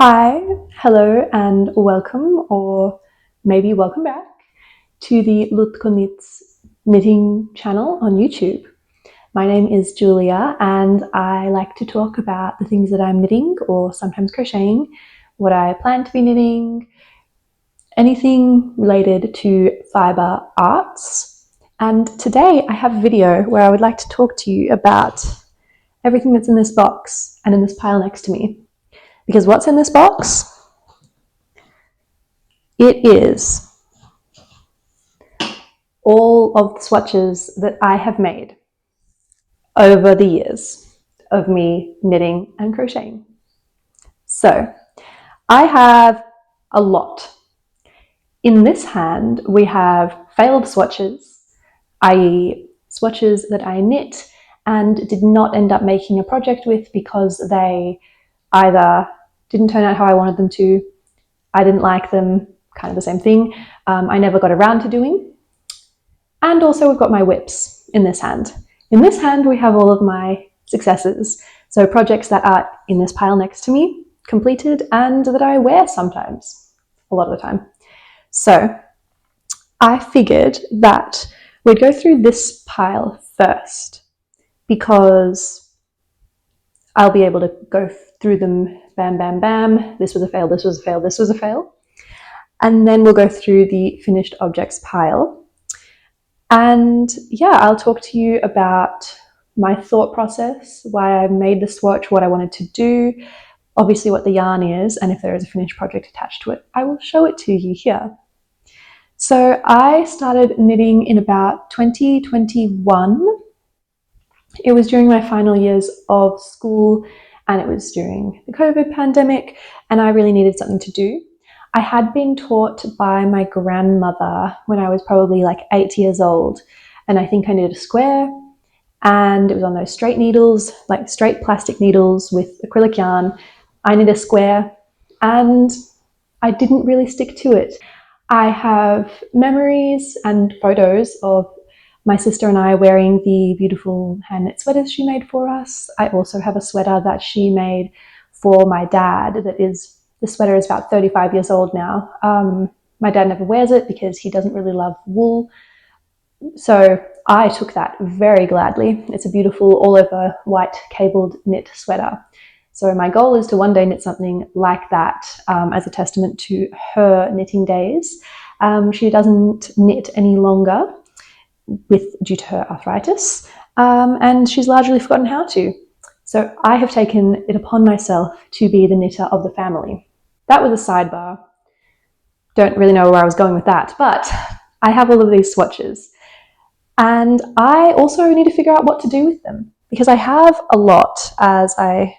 Hi, hello, and welcome, or maybe welcome back to the Knit's knitting channel on YouTube. My name is Julia, and I like to talk about the things that I'm knitting or sometimes crocheting, what I plan to be knitting, anything related to fibre arts. And today I have a video where I would like to talk to you about everything that's in this box and in this pile next to me. Because what's in this box? It is all of the swatches that I have made over the years of me knitting and crocheting. So I have a lot. In this hand, we have failed swatches, i.e. swatches that I knit and did not end up making a project with because they either didn't turn out how I wanted them to, I didn't like them, kind of the same thing, I never got around to doing. And also we've got my whips in this hand. In this hand we have all of my successes, so projects that are in this pile next to me, completed, and that I wear sometimes, a lot of the time. So I figured that we'd go through this pile first because I'll be able to go through them bam, bam, bam. This was a fail, this was a fail, this was a fail. And then we'll go through the finished objects pile. And yeah, I'll talk to you about my thought process, why I made the swatch, what I wanted to do, obviously what the yarn is, and if there is a finished project attached to it, I will show it to you here. So I started knitting in about 2021. It was during my final years of school and it was during the COVID pandemic and I really needed something to do. I had been taught by my grandmother when I was probably like 8 years old, and I think I knitted a square and it was on those straight needles, like straight plastic needles with acrylic yarn. I knit a square and I didn't really stick to it. I have memories and photos of my sister and I wearing the beautiful hand knit sweaters she made for us. I also have a sweater that she made for my dad the sweater is about 35 years old now. My dad never wears it because he doesn't really love wool. So I took that very gladly. It's a beautiful all over white cabled knit sweater. So my goal is to one day knit something like that as a testament to her knitting days. She doesn't knit any longer due to her arthritis, and she's largely forgotten how to. So I have taken it upon myself to be the knitter of the family. That was a sidebar. Don't really know where I was going with that, but I have all of these swatches. And I also need to figure out what to do with them because I have a lot, as I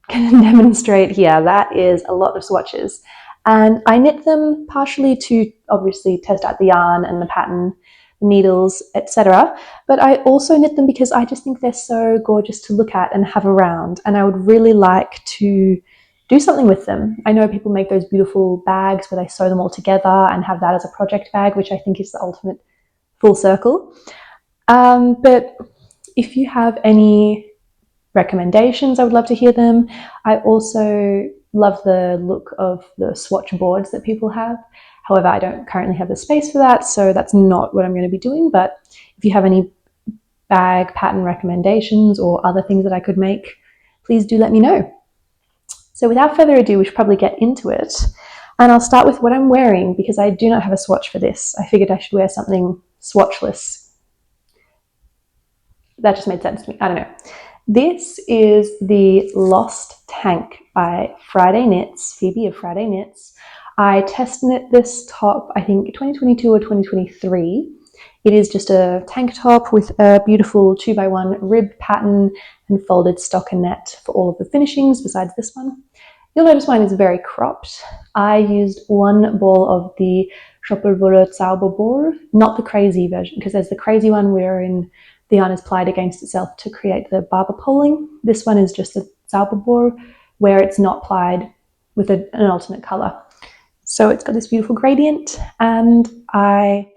can demonstrate here. That is a lot of swatches. And I knit them partially to obviously test out the yarn and the pattern, needles, etc. But I also knit them because I just think they're so gorgeous to look at and have around, and I would really like to do something with them. I know people make those beautiful bags where they sew them all together and have that as a project bag, which I think is the ultimate full circle. But if you have any recommendations, I would love to hear them. I also love the look of the swatch boards that people have. However, I don't currently have the space for that, so that's not what I'm going to be doing. But if you have any bag pattern recommendations or other things that I could make, please do let me know. So without further ado, we should probably get into it. And I'll start with what I'm wearing because I do not have a swatch for this. I figured I should wear something swatchless. That just made sense to me. I don't know. This is the Lost Tank by Friday Knits, Phoebe of Friday Knits. I test knit this top, I think 2022 or 2023. It is just a tank top with a beautiful 2x1 rib pattern and folded stockinette for all of the finishings besides this one. You'll notice mine is very cropped. I used one ball of the Schoppelwolle Zauberball, not the crazy version, because there's the crazy one wherein the yarn is plied against itself to create the barber poling. This one is just a Zauberball where it's not plied with an alternate colour. So it's got this beautiful gradient and I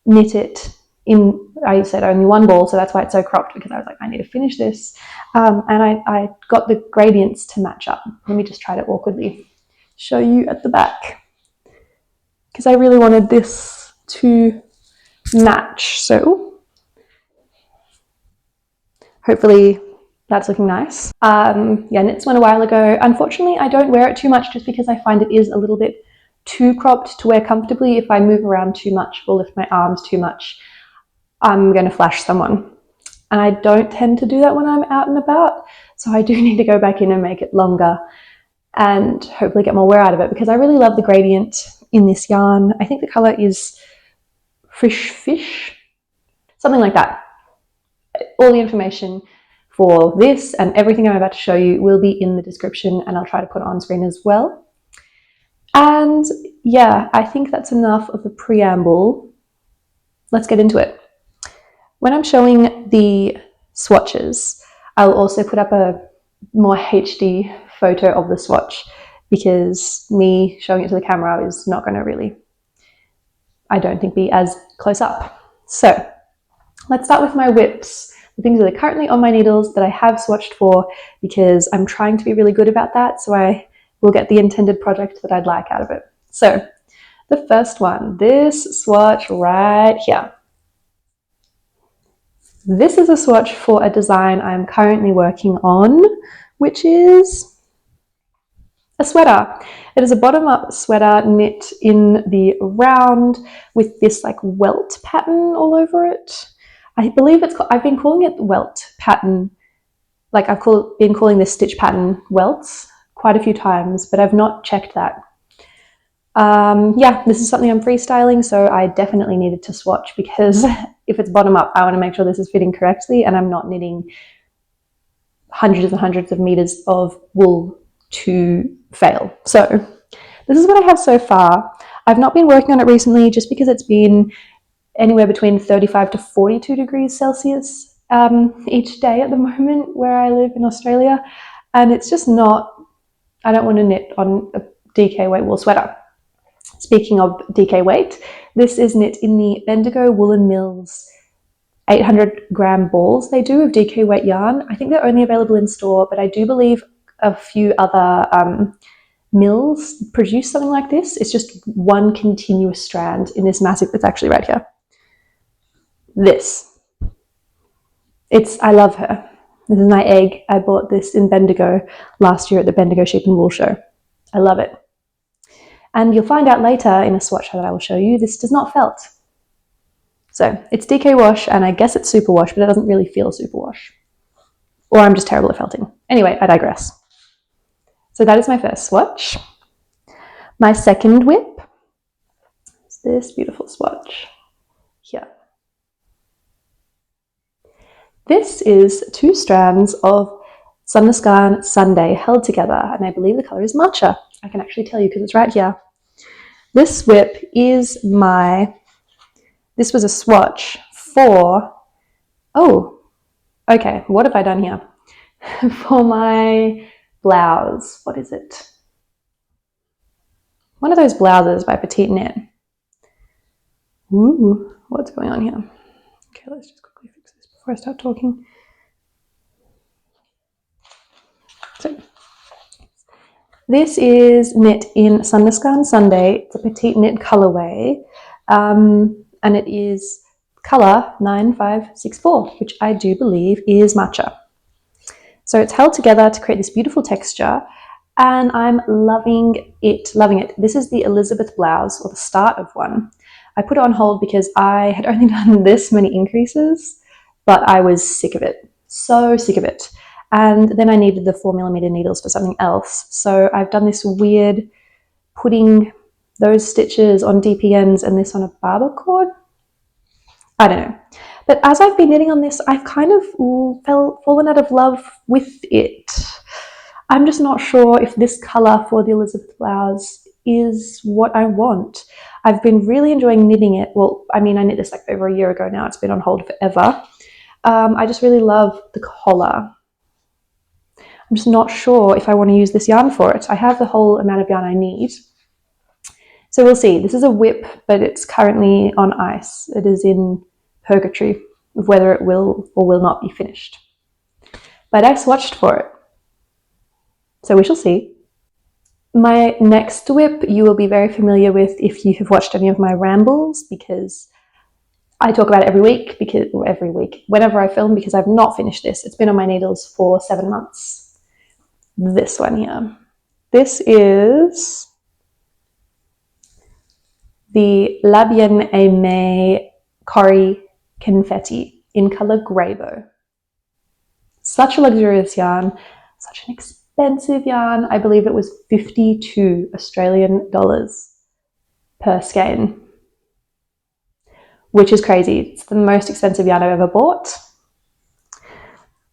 knit it I said only one ball, so that's why it's so cropped, because I was like, I need to finish this. And I got the gradients to match up. Let me just try to awkwardly show you at the back, because I really wanted this to match. So hopefully that's looking nice. Yeah, knits one a while ago. Unfortunately, I don't wear it too much just because I find it is a little bit too cropped to wear comfortably. If I move around too much or lift my arms too much, I'm going to flash someone. And I don't tend to do that when I'm out and about. So I do need to go back in and make it longer and hopefully get more wear out of it, because I really love the gradient in this yarn. I think the color is fish, something like that. All the information for this and everything I'm about to show you will be in the description, and I'll try to put it on screen as well. And yeah, I think that's enough of a preamble. Let's get into it. When I'm showing the swatches, I'll also put up a more HD photo of the swatch, because me showing it to the camera is not going to really, I don't think, be as close up. So let's start with my whips, the things that are currently on my needles that I have swatched for, because I'm trying to be really good about that, so I will get the intended project that I'd like out of it. So the first one, this swatch right here. This is a swatch for a design I'm currently working on, which is a sweater. It is a bottom-up sweater knit in the round with this like welt pattern all over it. I believe it's I've been calling it welt pattern, like I've been calling this stitch pattern welts quite a few times, but I've not checked that. Yeah, this is something I'm freestyling, so I definitely needed to swatch, because if it's bottom up, I want to make sure this is fitting correctly and I'm not knitting hundreds and hundreds of meters of wool to fail. So this is what I have so far. I've not been working on it recently just because it's been anywhere between 35 to 42 degrees Celsius each day at the moment where I live in Australia, and it's just not, I don't want to knit on a DK weight wool sweater. Speaking of DK weight, this is knit in the Bendigo Woolen Mills 800 gram balls they do of DK weight yarn. I think they're only available in store, but I do believe a few other mills produce something like this. It's just one continuous strand in this massive, it's actually right here. This. I love her. This is my egg. I bought this in Bendigo last year at the Bendigo Sheep and Wool Show. I love it. And you'll find out later in a swatch that I will show you, this does not felt. So it's DK wash, and I guess it's super wash, but it doesn't really feel super wash. Or I'm just terrible at felting. Anyway, I digress. So that is my first swatch. My second whip is this beautiful swatch here. This is 2 strands of sandnes garn Sunday held together, and I believe the color is matcha. I can actually tell you because it's right here. This whip is this was a swatch for, oh, okay, what have I done here? For my blouse, what is it? One of those blouses by petiteknit. Ooh, what's going on here? Okay, let's just quickly fix this before I start talking. So, this is knit in sandnes garn Sunday. It's a petiteknit colorway, and it is color 9564, which I do believe is matcha. So it's held together to create this beautiful texture, and I'm loving it, loving it. This is the Elisabeth blouse, or the start of one. I put it on hold because I had only done this many increases, but I was sick of it, so sick of it. And then I needed the 4mm needles for something else. So I've done this weird putting those stitches on DPNs and this on a barber cord. I don't know. But as I've been knitting on this, I've kind of fallen out of love with it. I'm just not sure if this color for the Elisabeth blouse is what I want. I've been really enjoying knitting it. Well, I mean, I knit this like over a year ago now. It's been on hold forever. I just really love the collar. I'm just not sure if I want to use this yarn for it. I have the whole amount of yarn I need. So we'll see. This is a whip, but it's currently on ice. It is in purgatory of whether it will or will not be finished. But I swatched for it, so we shall see. My next whip you will be very familiar with if you have watched any of my rambles, because I talk about it every week, whenever I film, because I've not finished this. It's been on my needles for 7 months. This one here. This is the aimee corrie confetti in colour greybow. Such a luxurious yarn, such an expensive yarn. I believe it was 52 Australian dollars per skein, which is crazy. It's the most expensive yarn I've ever bought.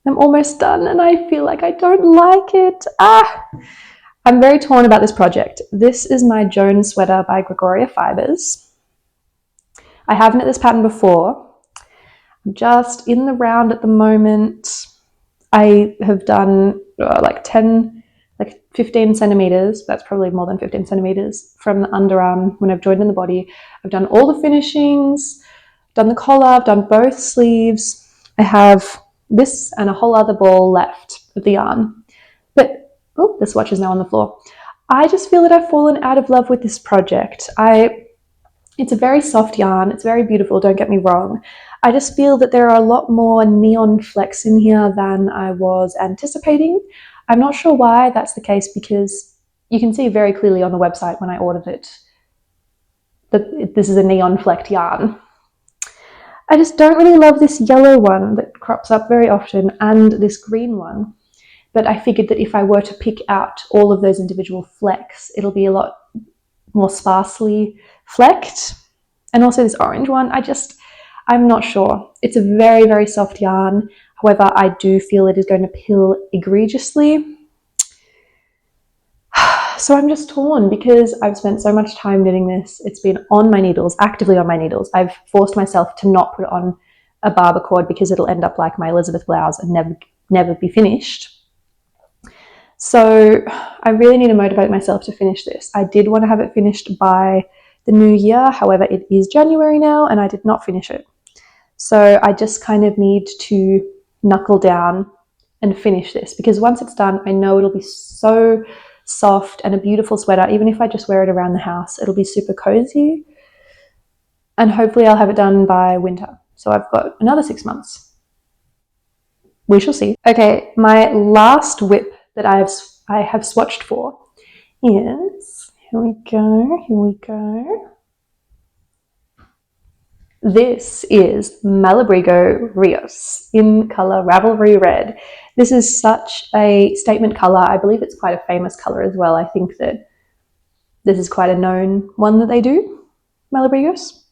I'm almost done and I feel like I don't like it. I'm very torn about this project. This is my Joan sweater by Gregoria Fibres. I have knit this pattern before. I'm just in the round at the moment. I have done like 15 centimeters. That's probably more than 15 centimeters from the underarm when I've joined in the body. I've done all the finishings, done the collar, I've done both sleeves. I have this and a whole other ball left of the yarn. But, oh, the swatch is now on the floor. I just feel that I've fallen out of love with this project. It's a very soft yarn. It's very beautiful, don't get me wrong. I just feel that there are a lot more neon flecks in here than I was anticipating. I'm not sure why that's the case, because you can see very clearly on the website when I ordered it that this is a neon flecked yarn. I just don't really love this yellow one that crops up very often and this green one. But I figured that if I were to pick out all of those individual flecks, it'll be a lot more sparsely flecked. And also this orange one, I'm not sure. It's a very, very soft yarn. However, I do feel it is going to pill egregiously. So I'm just torn because I've spent so much time knitting this. It's been on my needles, actively on my needles. I've forced myself to not put it on a barber cord because it'll end up like my Elisabeth blouse and never be finished. So I really need to motivate myself to finish this. I did want to have it finished by the new year. However, it is January now and I did not finish it. So I just kind of need to knuckle down and finish this, because once it's done, I know it'll be so soft and a beautiful sweater. Even if I just wear it around the house, it'll be super cozy. And hopefully I'll have it done by winter. So I've got another 6 months. We shall see. Okay, my last whip that I have swatched for is, here we go. This is Malabrigo Rios in colour Ravelry Red. This is such a statement colour. I believe it's quite a famous colour as well. I think that this is quite a known one that they do, Malabrigos.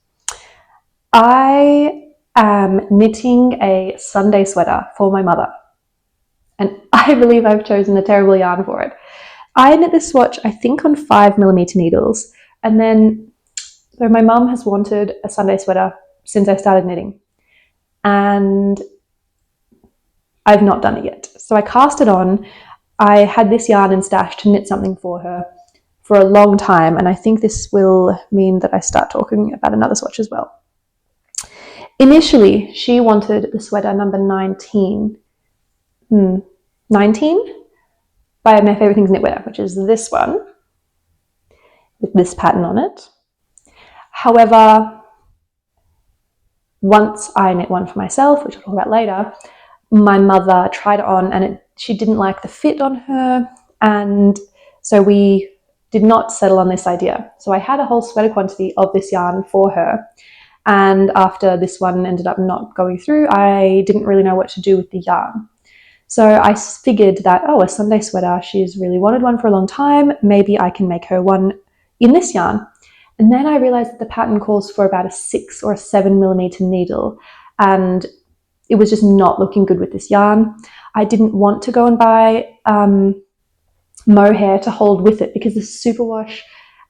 I am knitting a Sunday sweater for my mother, and I believe I've chosen a terrible yarn for it. I knit this swatch, I think, on 5mm needles, and then so my mum has wanted a Sunday sweater since I started knitting, and I've not done it yet. So I cast it on. I had this yarn in stash to knit something for her for a long time, and I think this will mean that I start talking about another swatch as well. Initially, she wanted the sweater number 19 by My Favorite Things Knitwear, which is this one with this pattern on it. However, once I knit one for myself, which I'll talk about later, my mother tried it on and she didn't like the fit on her, and so we did not settle on this idea. So I had a whole sweater quantity of this yarn for her, and after this one ended up not going through, I didn't really know what to do with the yarn. So I figured that, a Sunday sweater, she's really wanted one for a long time, maybe I can make her one in this yarn. And then I realized that the pattern calls for about a 6 or a 7mm needle, and it was just not looking good with this yarn. I didn't want to go and buy mohair to hold with it because it's superwash,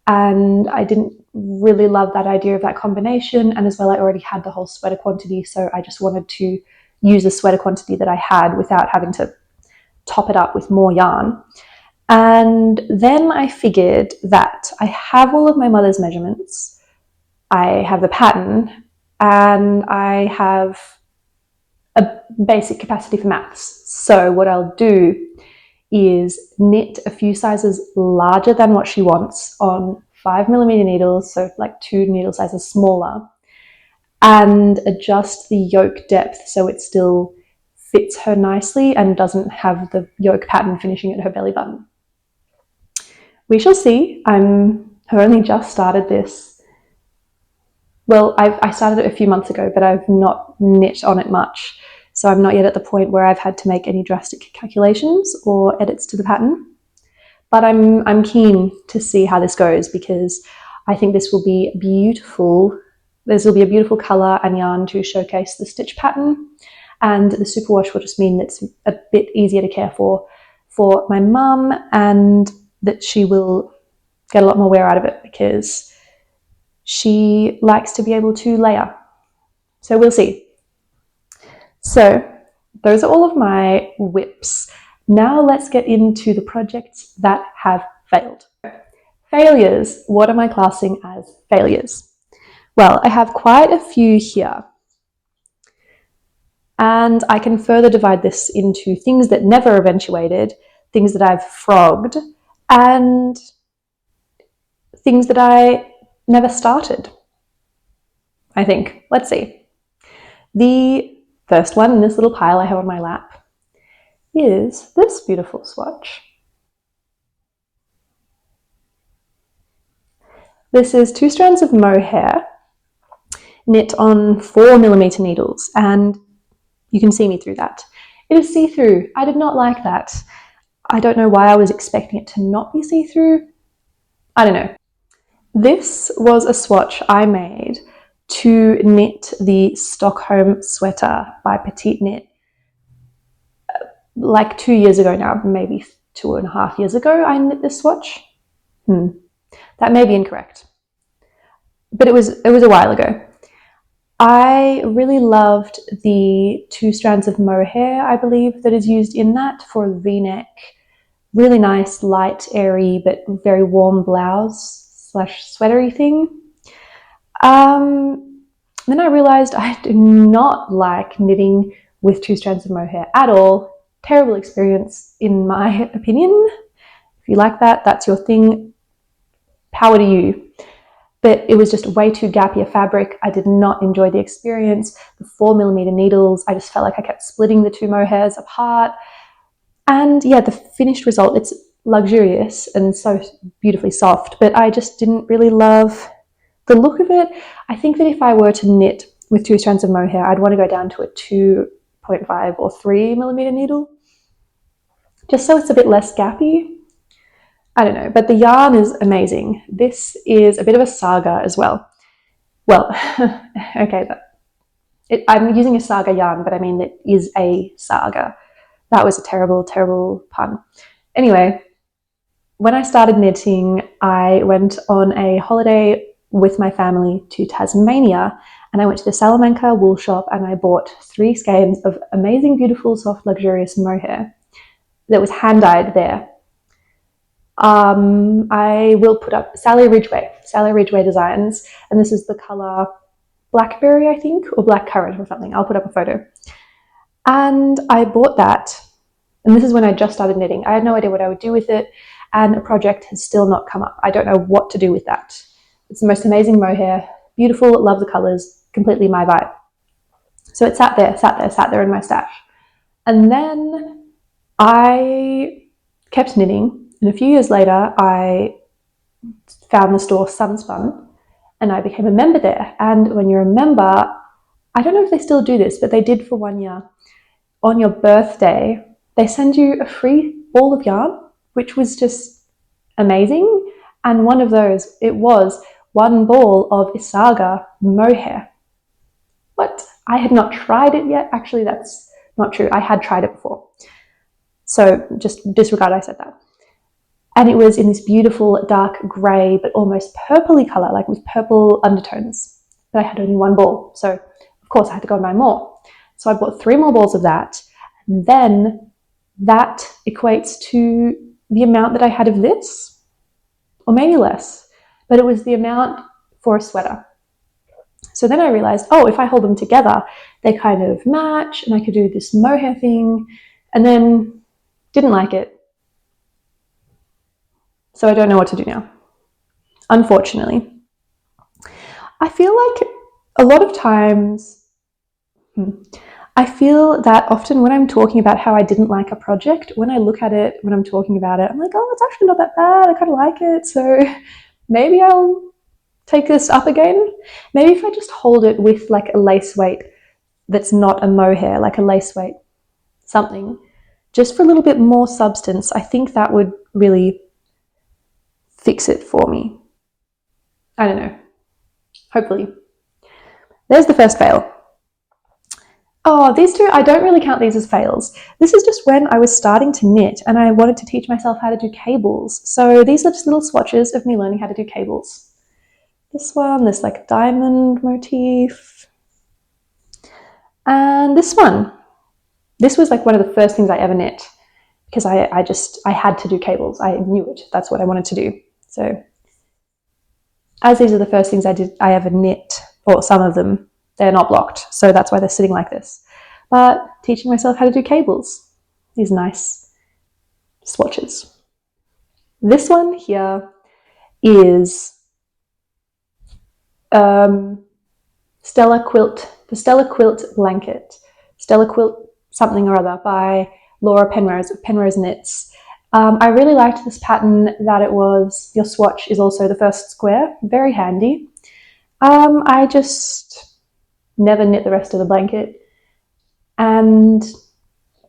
and I didn't really love that idea of that combination. And as well, I already had the whole sweater quantity, so I just wanted to use the sweater quantity that I had without having to top it up with more yarn. And then I figured that I have all of my mother's measurements, I have the pattern, and I have a basic capacity for maths. So what I'll do is knit a few sizes larger than what she wants on 5mm needles, so like 2 needle sizes smaller, and adjust the yoke depth so it still fits her nicely and doesn't have the yoke pattern finishing at her belly button. We shall see. I've only just started this. Well, I started it a few months ago, but I've not knit on it much. So I'm not yet at the point where I've had to make any drastic calculations or edits to the pattern. But I'm keen to see how this goes, because I think this will be beautiful. This will be a beautiful colour and yarn to showcase the stitch pattern. And the superwash will just mean it's a bit easier to care for my mum, and that she will get a lot more wear out of it because she likes to be able to layer. So we'll see. So those are all of my whips. Now let's get into the projects that have failed. Failures. What am I classing as failures? Well, I have quite a few here. And I can further divide this into things that never eventuated, things that I've frogged, and things that I never started, I think. Let's see. The first one in this little pile I have on my lap is this beautiful swatch. This is 2 strands of mohair knit on 4mm needles, and you can see me through that. It is see-through. I did not like that. I don't know why I was expecting it to not be see-through. I don't know. This was a swatch I made to knit the Stockholm sweater by petiteknit like 2 years ago now, maybe 2.5 years ago I knit this swatch. That may be incorrect, but it was a while ago. I really loved the 2 strands of mohair, I believe, that is used in that for a v-neck. Really nice, light, airy, but very warm blouse / sweatery thing. Then I realized I do not like knitting with 2 strands of mohair at all. Terrible experience, in my opinion. If you like that, that's your thing. Power to you. But it was just way too gappy a fabric. I did not enjoy the experience. The 4mm needles, I just felt like I kept splitting the 2 mohairs apart. And yeah, the finished result, it's luxurious and so beautifully soft, but I just didn't really love the look of it. I think that if I were to knit with 2 strands of mohair, I'd want to go down to a 2.5 or 3mm needle, just so it's a bit less gappy. I don't know, but the yarn is amazing. This is a bit of a saga as well. Well, okay, I'm using a saga yarn, but I mean it is a saga. That was a terrible, terrible pun. Anyway, when I started knitting, I went on a holiday with my family to Tasmania, and I went to the Salamanca wool shop and I bought 3 skeins of amazing, beautiful, soft, luxurious mohair that was hand-dyed there. I will put up Sally Ridgway designs, and this is the colour blackberry, I think, or blackcurrant or something. I'll put up a photo. And I bought that, and this is when I just started knitting. I had no idea what I would do with it, and a project has still not come up. I don't know what to do with that. It's the most amazing mohair, beautiful, love the colours, completely my vibe. So it sat there in my stash. And then I kept knitting, and a few years later I found the store Sunspun, and I became a member there. And when you're a member, I don't know if they still do this, but they did for 1 year. On your birthday, they send you a free ball of yarn, which was just amazing. And one of those, it was 1 ball of isager mohair. What? I had not tried it yet. Actually, that's not true. I had tried it before. So just disregard I said that. And it was in this beautiful dark grey, but almost purpley colour, like with purple undertones. But I had only 1 ball. So of course I had to go and buy more. So I bought 3 more balls of that. And then that equates to the amount that I had of this, or maybe less, but it was the amount for a sweater. So then I realized, oh, if I hold them together, they kind of match, and I could do this mohair thing, and then didn't like it. So I don't know what to do now, unfortunately. I feel like a lot of times, I feel that often when I'm talking about how I didn't like a project, when I look at it, when I'm talking about it, I'm like, oh, it's actually not that bad. I kind of like it. So maybe I'll take this up again. Maybe if I just hold it with like a lace weight that's not a mohair, like a lace weight, something, just for a little bit more substance, I think that would really fix it for me. I don't know. Hopefully. There's the first fail. Oh, these two, I don't really count these as fails. This is just when I was starting to knit and I wanted to teach myself how to do cables. So these are just little swatches of me learning how to do cables. This one, this like diamond motif. And this one. This was like one of the first things I ever knit because I had to do cables. I knew it. That's what I wanted to do. So as these are the first things I ever knit, or some of them, they're not blocked, so that's why they're sitting like this. But teaching myself how to do cables, these nice swatches. This one here is Stella Quilt, the Stella Quilt blanket, Stella Quilt something or other by Laura Penrose of Penrose Knits. I really liked this pattern that it was, your swatch is also the first square, very handy. I just never knit the rest of the blanket, and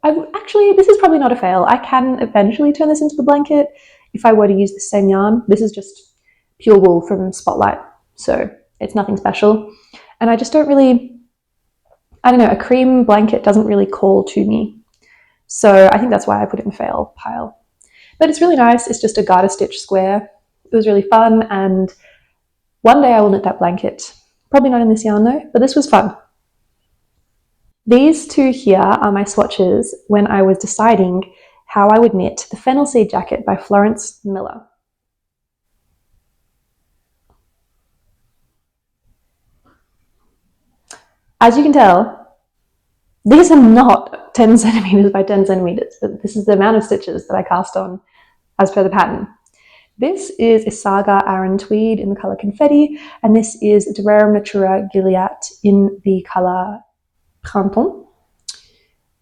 actually this is probably not a fail. I can eventually turn this into the blanket if I were to use the same yarn. This is just pure wool from Spotlight, so it's nothing special, and I just don't really, I don't know, a cream blanket doesn't really call to me, so I think that's why I put it in the fail pile. But it's really nice. It's just a garter stitch square. It was really fun, and one day I will knit that blanket. Probably not in this yarn though, but this was fun. These two here are my swatches when I was deciding how I would knit the Fennel Seed Jacket by Florence Miller. As you can tell, these are not 10 centimeters by 10 centimeters, but this is the amount of stitches that I cast on as per the pattern. This is isager aran tweed in the colour confetti, and this is rerum natura Gilead in the colour Printemps.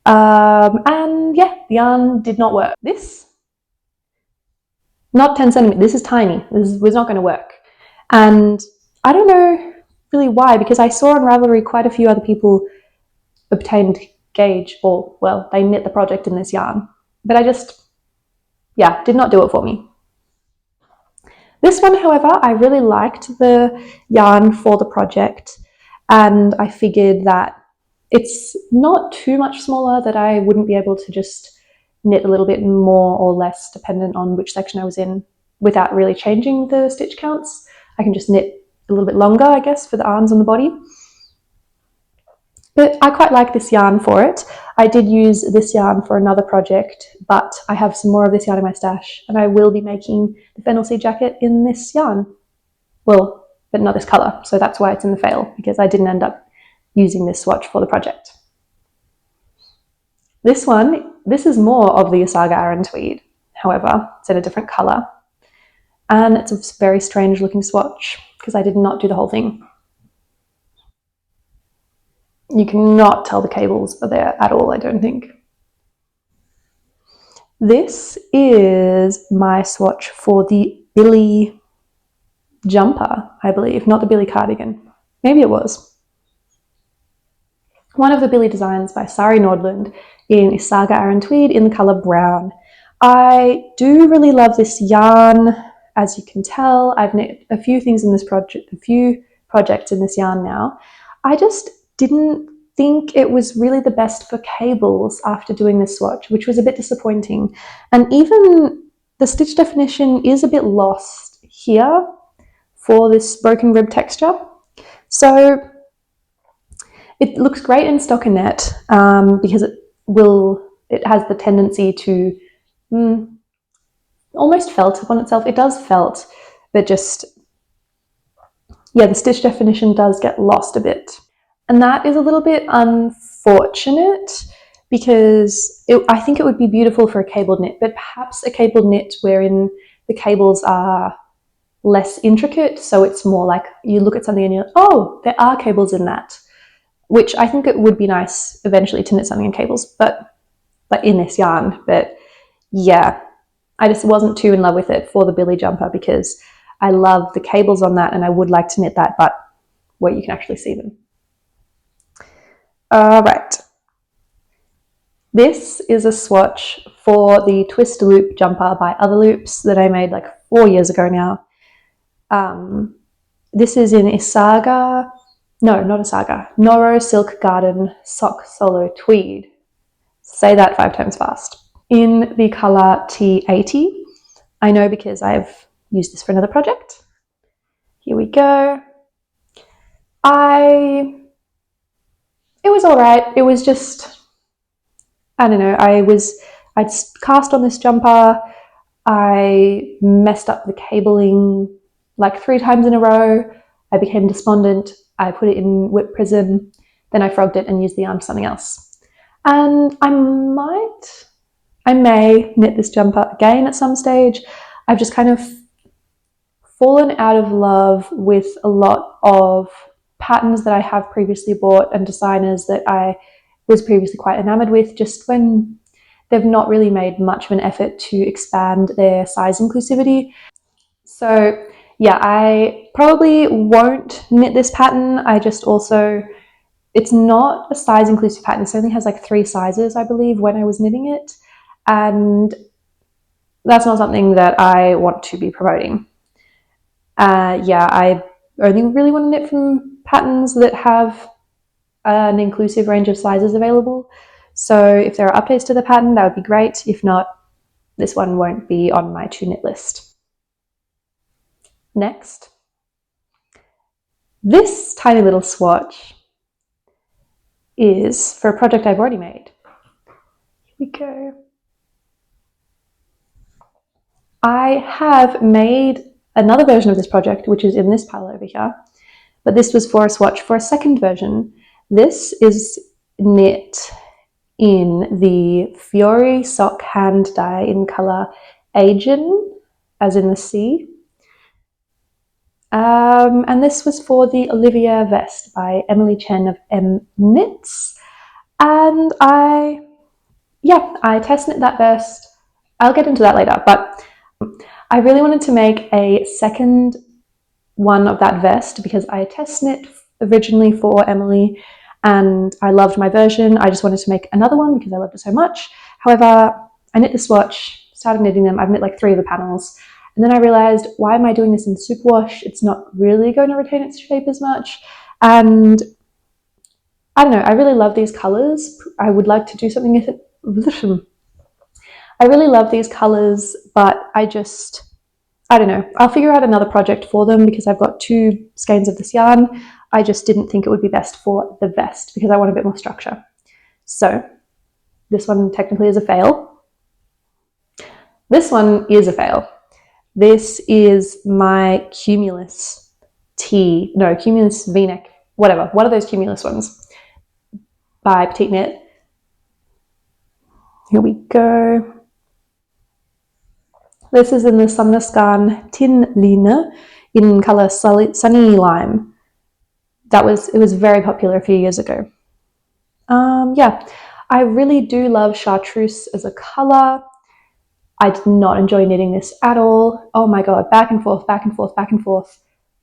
And yeah, the yarn did not work. This, not 10 centimeters, this is tiny. This was not going to work. And I don't know really why, because I saw on Ravelry quite a few other people obtained gauge, or well, they knit the project in this yarn. But I just, yeah, did not do it for me. This one, however, I really liked the yarn for the project, and I figured that it's not too much smaller that I wouldn't be able to just knit a little bit more or less dependent on which section I was in without really changing the stitch counts. I can just knit a little bit longer, I guess, for the arms on the body. But I quite like this yarn for it. I did use this yarn for another project, but I have some more of this yarn in my stash, and I will be making the Fennel Seed Jacket in this yarn. Well, but not this colour, so that's why it's in the fail, because I didn't end up using this swatch for the project. This one, this is more of the isager aran tweed, however, it's in a different colour, and it's a very strange looking swatch, because I did not do the whole thing. You cannot tell the cables are there at all, I don't think. This is my swatch for the Billy jumper, I believe, not the Billy cardigan. Maybe it was. One of the Billy designs by Sari Nordlund in isager aran tweed in the colour brown. I do really love this yarn, as you can tell. I've knit a few things in this project, a few projects in this yarn now. I just didn't think it was really the best for cables after doing this swatch, which was a bit disappointing. And even the stitch definition is a bit lost here for this broken rib texture. So it looks great in stockinette because it has the tendency to almost felt upon itself. It does felt, but just yeah, the stitch definition does get lost a bit. And that is a little bit unfortunate because I think it would be beautiful for a cabled knit, but perhaps a cabled knit wherein the cables are less intricate, so it's more like you look at something and you're like, oh, there are cables in that, which I think it would be nice eventually to knit something in cables, but like in this yarn. But yeah, I just wasn't too in love with it for the Billy jumper because I love the cables on that and I would like to knit that, but where you can actually see them. All right. This is a swatch for the twist loop jumper by Other Loops that I made like 4 years ago now. This is in Isager, no, not Isager, Noro Silk Garden Sock Solo Tweed. Say that 5 times fast. In the colour T80. I know because I've used this for another project. Here we go. It was all right. It was just, I don't know, I'd cast on this jumper. I messed up the cabling like 3 times in a row. I became despondent. I put it in whip prism. Then I frogged it and used the yarn for something else. And I may knit this jumper again at some stage. I've just kind of fallen out of love with a lot of patterns that I have previously bought and designers that I was previously quite enamored with, just when they've not really made much of an effort to expand their size inclusivity. So yeah, I probably won't knit this pattern. It's not a size inclusive pattern. It only has like 3 sizes, I believe, when I was knitting it. And that's not something that I want to be promoting. Yeah, I only really want to knit from patterns that have an inclusive range of sizes available. So if there are updates to the pattern, that would be great. If not, this one won't be on my to knit list. Next, this tiny little swatch is for a project I've already made. Here we go. I have made another version of this project, which is in this pile over here, but this was for a swatch for a second version. This is knit in the Fiori sock hand dye in colour Aegean, as in the sea. And this was for the Olivia vest by Emily Chen of M Knits. And I test knit that vest. I'll get into that later, but I really wanted to make a second one of that vest because I test knit originally for Emily and I loved my version. I just wanted to make another one because I loved it so much. However, I knit the swatch, started knitting them. I've knit like 3 of the panels. And then I realized, why am I doing this in superwash? It's not really going to retain its shape as much. And I don't know, I really love these colors. I would like to do something with it. I really love these colors, but I don't know. I'll figure out another project for them because I've got 2 skeins of this yarn. I just didn't think it would be best for the vest because I want a bit more structure. So this one technically is a fail. This one is a fail. This is my Cumulus Cumulus V-neck, whatever. One of those Cumulus ones by petiteknit. Here we go. This is in the sandnes garn Tin Line in colour Sunny Lime. It was very popular a few years ago. Yeah, I really do love chartreuse as a colour. I did not enjoy knitting this at all. Oh my god, back and forth, back and forth, back and forth.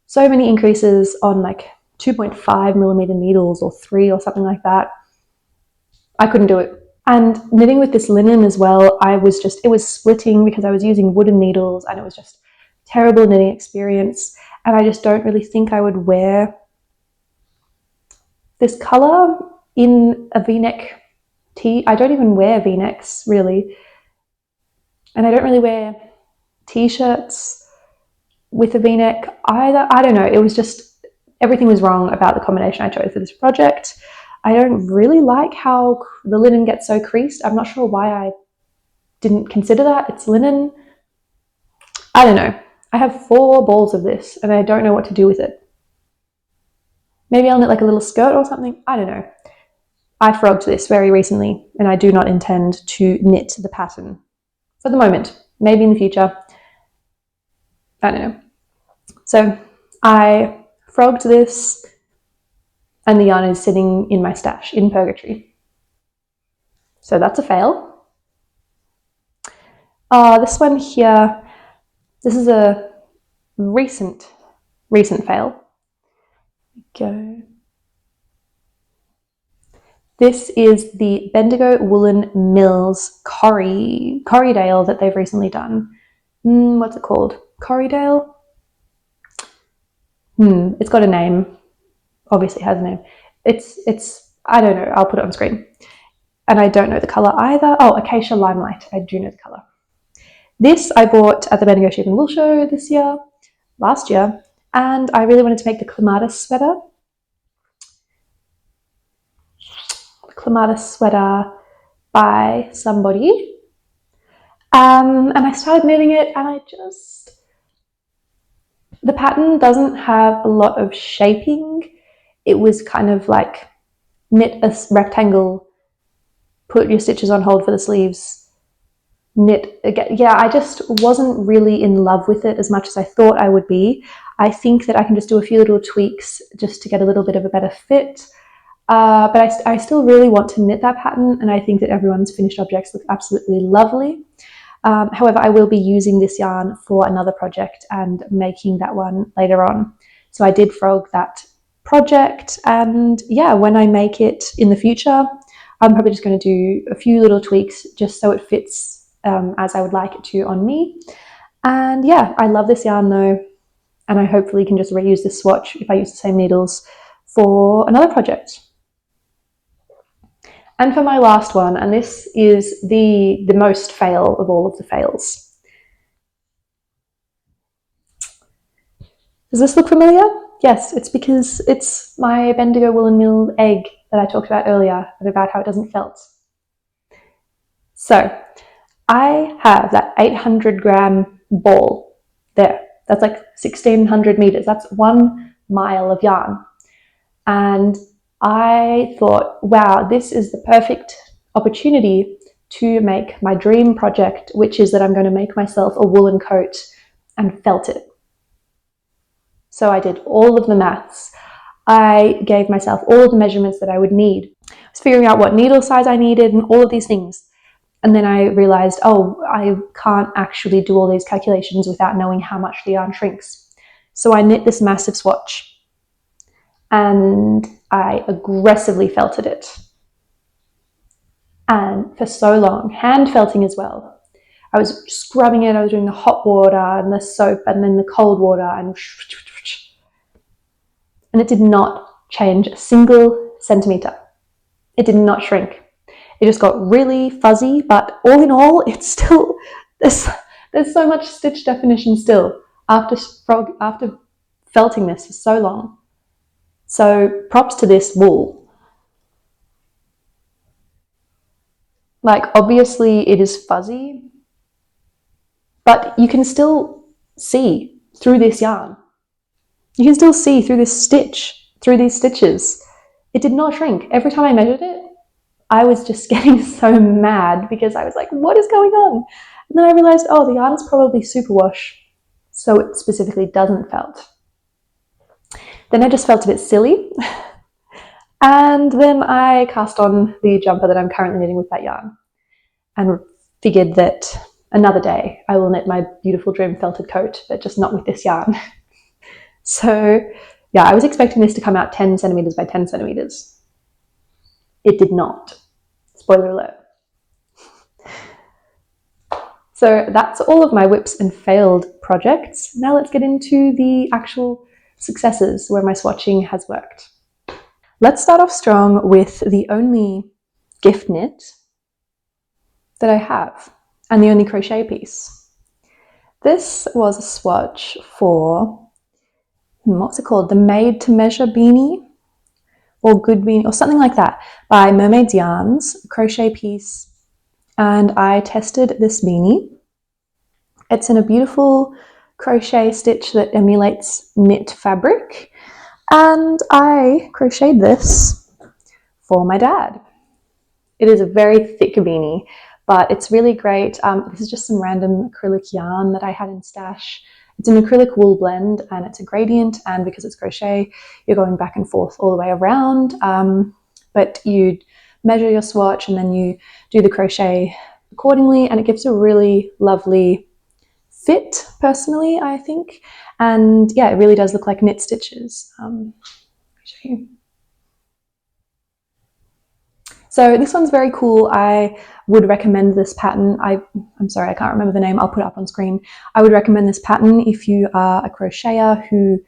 So many increases on like 2.5mm needles or 3 or something like that. I couldn't do it. And knitting with this linen as well, it was splitting because I was using wooden needles and it was just a terrible knitting experience. And I just don't really think I would wear this colour in a V-neck tee. I don't even wear V-necks really. And I don't really wear t-shirts with a V-neck either. I don't know. It was just, everything was wrong about the combination I chose for this project. I don't really like how the linen gets so creased. I'm not sure why I didn't consider that. It's linen. I don't know. I have 4 balls of this and I don't know what to do with it. Maybe I'll knit like a little skirt or something. I don't know. I frogged this very recently and I do not intend to knit the pattern for the moment. Maybe in the future. I don't know. So I frogged this and the yarn is sitting in my stash in purgatory. So that's a fail. This one here, this is a recent fail. Go. This is the Bendigo Woolen Mills Corriedale that they've recently done. What's it called? Corriedale? It's got a name. Obviously it has a name. It's I don't know. I'll put it on screen. And I don't know the colour either. Oh, Acacia Limelight. I do know the colour. This I bought at the Bendigo Sheep and Wool Show last year, and I really wanted to make the clematis sweater. Clematis sweater by somebody. And I started knitting it and the pattern doesn't have a lot of shaping. It was kind of like knit a rectangle, put your stitches on hold for the sleeves, knit again. Yeah, I just wasn't really in love with it as much as I thought I would be. I think that I can just do a few little tweaks just to get a little bit of a better fit. But I still really want to knit that pattern, and I think that everyone's finished objects look absolutely lovely. However, I will be using this yarn for another project and making that one later on. So I did frog that project, and yeah, when I make it in the future, I'm probably just going to do a few little tweaks just so it fits as I would like it to on me. And yeah, I love this yarn though, and I hopefully can just reuse this swatch if I use the same needles for another project. And for my last one, and this is the most fail of all of the fails. Does this look familiar? Yes, it's because it's my Bendigo Woolen Mill egg that I talked about earlier, and about how it doesn't felt. So I have that 800 gram ball there. That's like 1600 meters. That's 1 mile of yarn. And I thought, wow, this is the perfect opportunity to make my dream project, which is that I'm going to make myself a woolen coat and felt it. So I did all of the maths. I gave myself all of the measurements that I would need. I was figuring out what needle size I needed and all of these things. And then I realized, oh, I can't actually do all these calculations without knowing how much the yarn shrinks. So I knit this massive swatch and I aggressively felted it. And for so long, hand felting as well. I was scrubbing it, I was doing the hot water and the soap and then the cold water, and it did not change a single centimeter. It did not shrink. It just got really fuzzy, but all in all, it's still, there's so much stitch definition still after felting this for so long. So props to this wool. Like, obviously it is fuzzy, but you can still see through this yarn. You can still see through this stitch, through these stitches. It did not shrink. Every time I measured it, I was just getting so mad because I was like, what is going on? And then I realized, oh, the yarn is probably superwash, so it specifically doesn't felt. Then I just felt a bit silly. And then I cast on the jumper that I'm currently knitting with that yarn and figured that another day I will knit my beautiful dream felted coat, but just not with this yarn. So yeah, I was expecting this to come out 10 centimeters by 10 centimeters. It did not. Spoiler alert. So that's all of my whips and failed projects. Now let's get into the actual successes where my swatching has worked. Let's start off strong with the only gift knit that I have and the only crochet piece. This was a swatch for, what's it called? The Made to Measure beanie or Good beanie or something like that by Mermaid's Yarns, crochet piece. And I tested this beanie. It's in a beautiful crochet stitch that emulates knit fabric. And I crocheted this for my dad. It is a very thick beanie, but it's really great. This is just some random acrylic yarn that I had in stash. It's an acrylic wool blend and it's a gradient, and because it's crochet, you're going back and forth all the way around. But you measure your swatch and then you do the crochet accordingly, and it gives a really lovely fit, personally, I think. And yeah, it really does look like knit stitches. Let me show you. So this one's very cool. I would recommend this pattern. I'm sorry, I can't remember the name. I'll put it up on screen. I would recommend this pattern if you are a crocheter who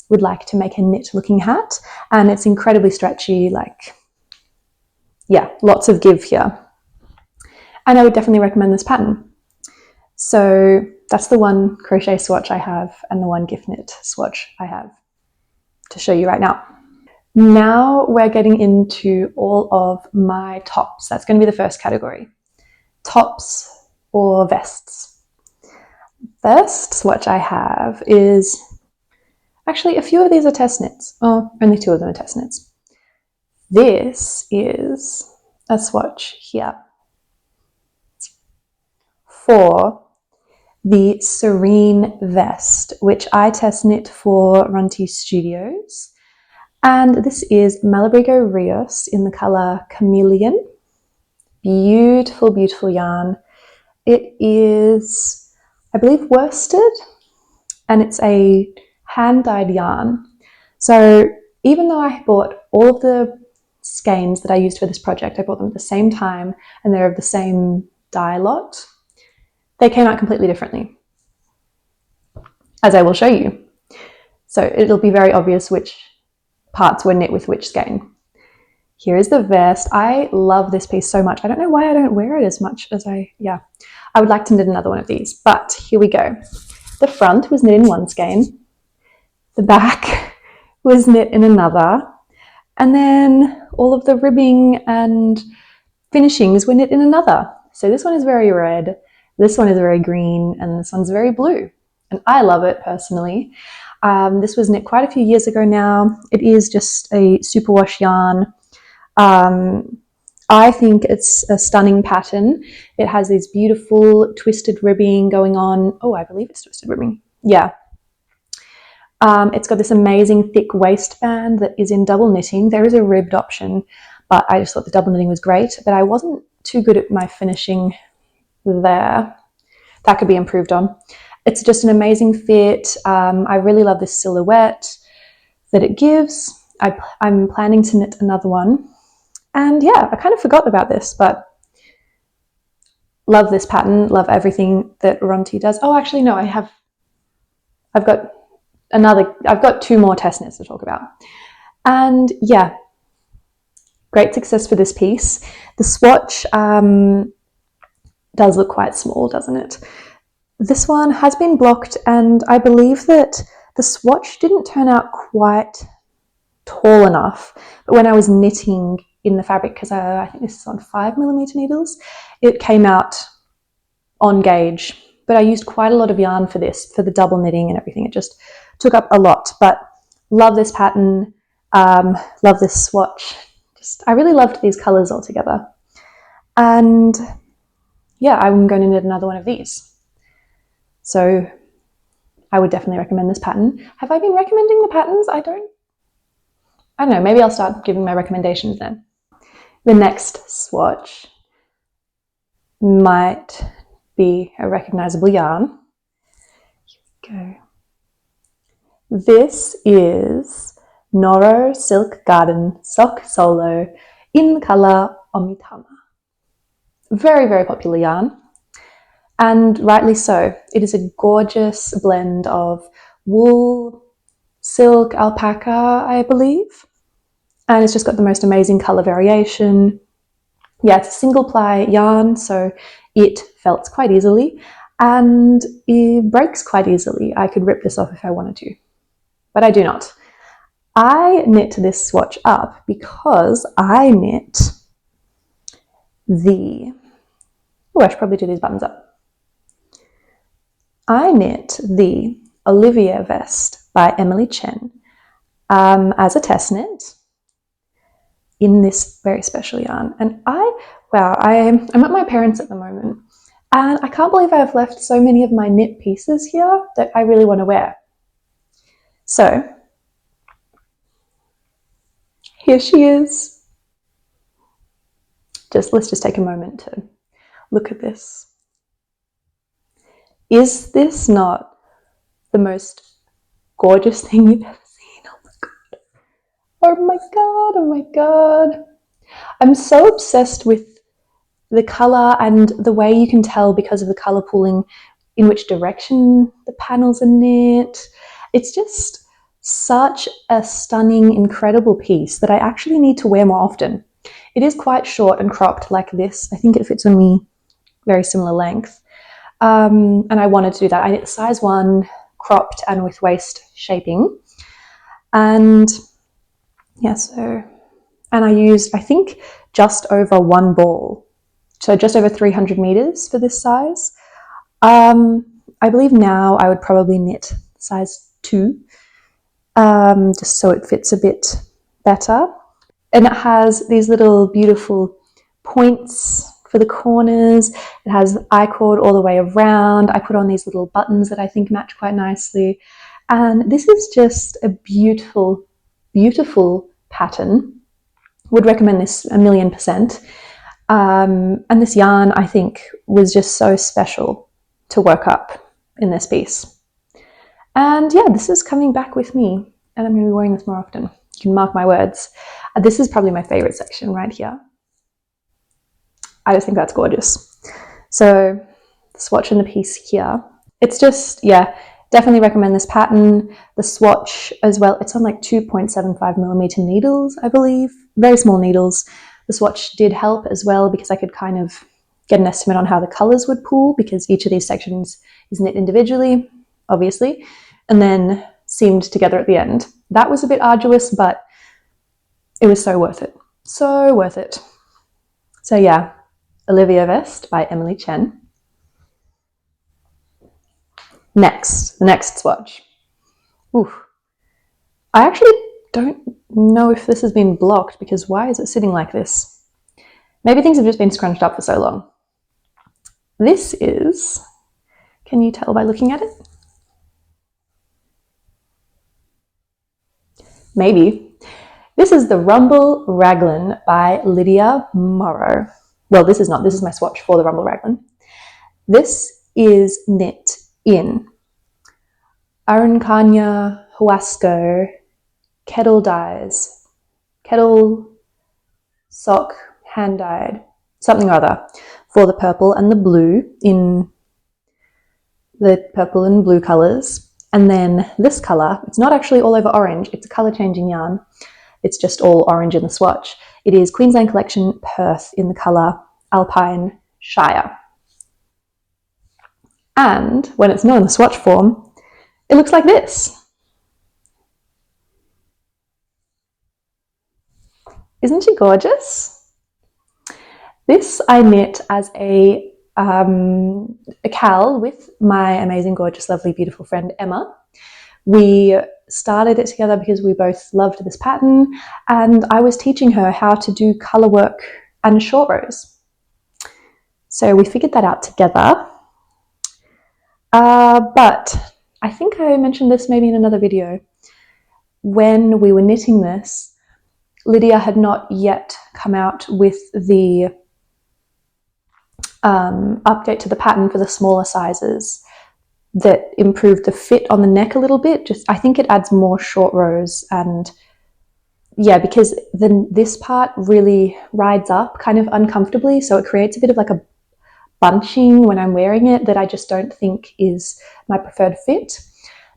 would like to make a knit looking hat. And it's incredibly stretchy, like, yeah, lots of give here. And I would definitely recommend this pattern. So that's the one crochet swatch I have and the one gift knit swatch I have to show you right now. Now we're getting into all of my tops. That's going to be the first category. Tops or vests. First swatch I have is, actually a few of these are test knits. Oh, only 2 of them are test knits. This is a swatch here for the Serene vest, which I test knit for Runty Studios. And this is Malabrigo Rios in the colour Chameleon. Beautiful, beautiful yarn. It is, I believe, worsted, and it's a hand-dyed yarn. So even though I bought all of the skeins that I used for this project, I bought them at the same time, and they're of the same dye lot, they came out completely differently, as I will show you. So it'll be very obvious which parts were knit with which skein. Here is the vest. I love this piece so much. I don't know why I don't wear it as much as I would like to knit another one of these, but here we go. The front was knit in one skein. The back was knit in another. And then all of the ribbing and finishings were knit in another. So this one is very red, this one is very green, and this one's very blue. And I love it personally. This was knit quite a few years ago now. It is just a superwash yarn. I think it's a stunning pattern. It has these beautiful twisted ribbing going on. Oh, I believe it's twisted ribbing. Yeah. It's got this amazing thick waistband that is in double knitting. There is a ribbed option, but I just thought the double knitting was great. But I wasn't too good at my finishing there. That could be improved on. It's just an amazing fit. I really love this silhouette that it gives. I'm planning to knit another one. And yeah, I kind of forgot about this, but love this pattern, love everything that Runty does. Oh, actually, no, I've got 2 more test knits to talk about. And yeah, great success for this piece. The swatch does look quite small, doesn't it? This one has been blocked, and I believe that the swatch didn't turn out quite tall enough. But when I was knitting in the fabric, because I think this is on 5mm needles, it came out on gauge. But I used quite a lot of yarn for this, for the double knitting and everything. It just took up a lot. But love this pattern, love this swatch. I really loved these colours altogether. And yeah, I'm going to knit another one of these. So I would definitely recommend this pattern. Have I been recommending the patterns? I don't know, maybe I'll start giving my recommendations then. The next swatch might be a recognizable yarn. Here we go. This is Noro Silk Garden Sock Solo in the colour Omitama. Very, very popular yarn. And rightly so. It is a gorgeous blend of wool, silk, alpaca, I believe. And it's just got the most amazing colour variation. Yeah, it's a single ply yarn, so it felts quite easily and it breaks quite easily. I could rip this off if I wanted to, but I do not. I knit this swatch up because I knit I should probably do these buttons up. I knit the Olivia vest by Emily Chen, as a test knit in this very special yarn. And I'm at my parents' at the moment, and I can't believe I've left so many of my knit pieces here that I really want to wear. So here she is. Let's just take a moment to look at this. Is this not the most gorgeous thing you've ever seen? Oh my god. Oh my god, oh my god. I'm so obsessed with the colour and the way you can tell because of the colour pooling in which direction the panels are knit. It's just such a stunning, incredible piece that I actually need to wear more often. It is quite short and cropped like this. I think it fits on me very similar length. And I wanted to do that. I knit size 1, cropped and with waist shaping. And yeah, and I used, I think, just over 1 ball. So just over 300 meters for this size. I believe now I would probably knit size 2, just so it fits a bit better. And it has these little beautiful points for the corners. It has I-cord all the way around. I put on these little buttons that I think match quite nicely. And this is just a beautiful, beautiful pattern. Would recommend this 1,000,000%. And this yarn, I think, was just so special to work up in this piece. And yeah, this is coming back with me, and I'm going to be wearing this more often. You can mark my words. This is probably my favorite section right here. I just think that's gorgeous. So swatching the piece here. It's just, yeah, definitely recommend this pattern. The swatch as well, it's on like 2.75mm needles, I believe. Very small needles. The swatch did help as well because I could kind of get an estimate on how the colours would pool, because each of these sections is knit individually, obviously, and then seamed together at the end. That was a bit arduous, but it was so worth it. So worth it. So yeah, Olivia Vest by Emily Chen. The next swatch. Ooh. I actually don't know if this has been blocked, because why is it sitting like this? Maybe things have just been scrunched up for so long. This is, can you tell by looking at it? Maybe. This is the Rumble Raglan by Lydia Morrow. Well, this is not. This is my swatch for the Rumble Raglan. This is knit in Arancania, Huasco, kettle dyes, kettle sock, hand dyed, something or other, for the purple and the blue, in the purple and blue colours. And then this colour, it's not actually all over orange, it's a colour changing yarn. It's just all orange in the swatch. It is Queensland Collection Perth in the colour Alpine Shire. And when it's not in the swatch form, it looks like this. Isn't she gorgeous? This I knit as a cal with my amazing, gorgeous, lovely, beautiful friend Emma. We started it together because we both loved this pattern, and I was teaching her how to do colour work and short rows. So we figured that out together. But I think I mentioned this maybe in another video. When we were knitting this, Lydia had not yet come out with the update to the pattern for the smaller sizes that improved the fit on the neck a little bit. I think it adds more short rows, and yeah, because then this part really rides up kind of uncomfortably, so it creates a bit of like a bunching when I'm wearing it that I just don't think is my preferred fit.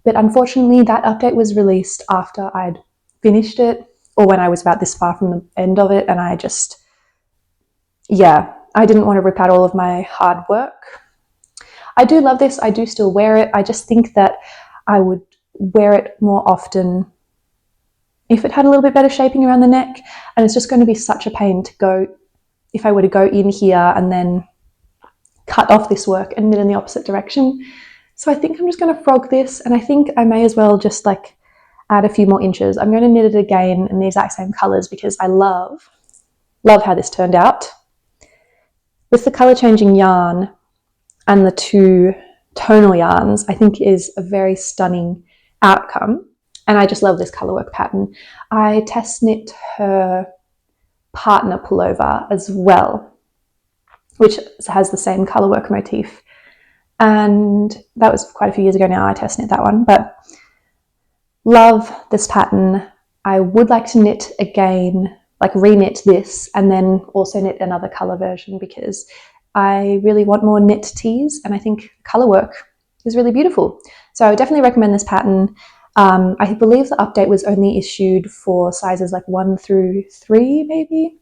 But unfortunately that update was released after I'd finished it, or when I was about this far from the end of it, and I just, yeah, I didn't want to rip out all of my hard work. I do love this, I do still wear it. I just think that I would wear it more often if it had a little bit better shaping around the neck, and it's just going to be such a pain to go, if I were to go in here and then cut off this work and knit in the opposite direction. So I think I'm just going to frog this, and I think I may as well just like add a few more inches. I'm going to knit it again in the exact same colours because I love how this turned out. With the colour changing yarn and the two tonal yarns, I think is a very stunning outcome. And I just love this colourwork pattern. I test knit her partner pullover as well, which has the same colourwork motif. And that was quite a few years ago now. I test knit that one, but love this pattern. I would like to knit again, like re-knit this and then also knit another colour version because I really want more knit tees and I think colour work is really beautiful. So I would definitely recommend this pattern. I believe the update was only issued for sizes like 1 through 3 maybe.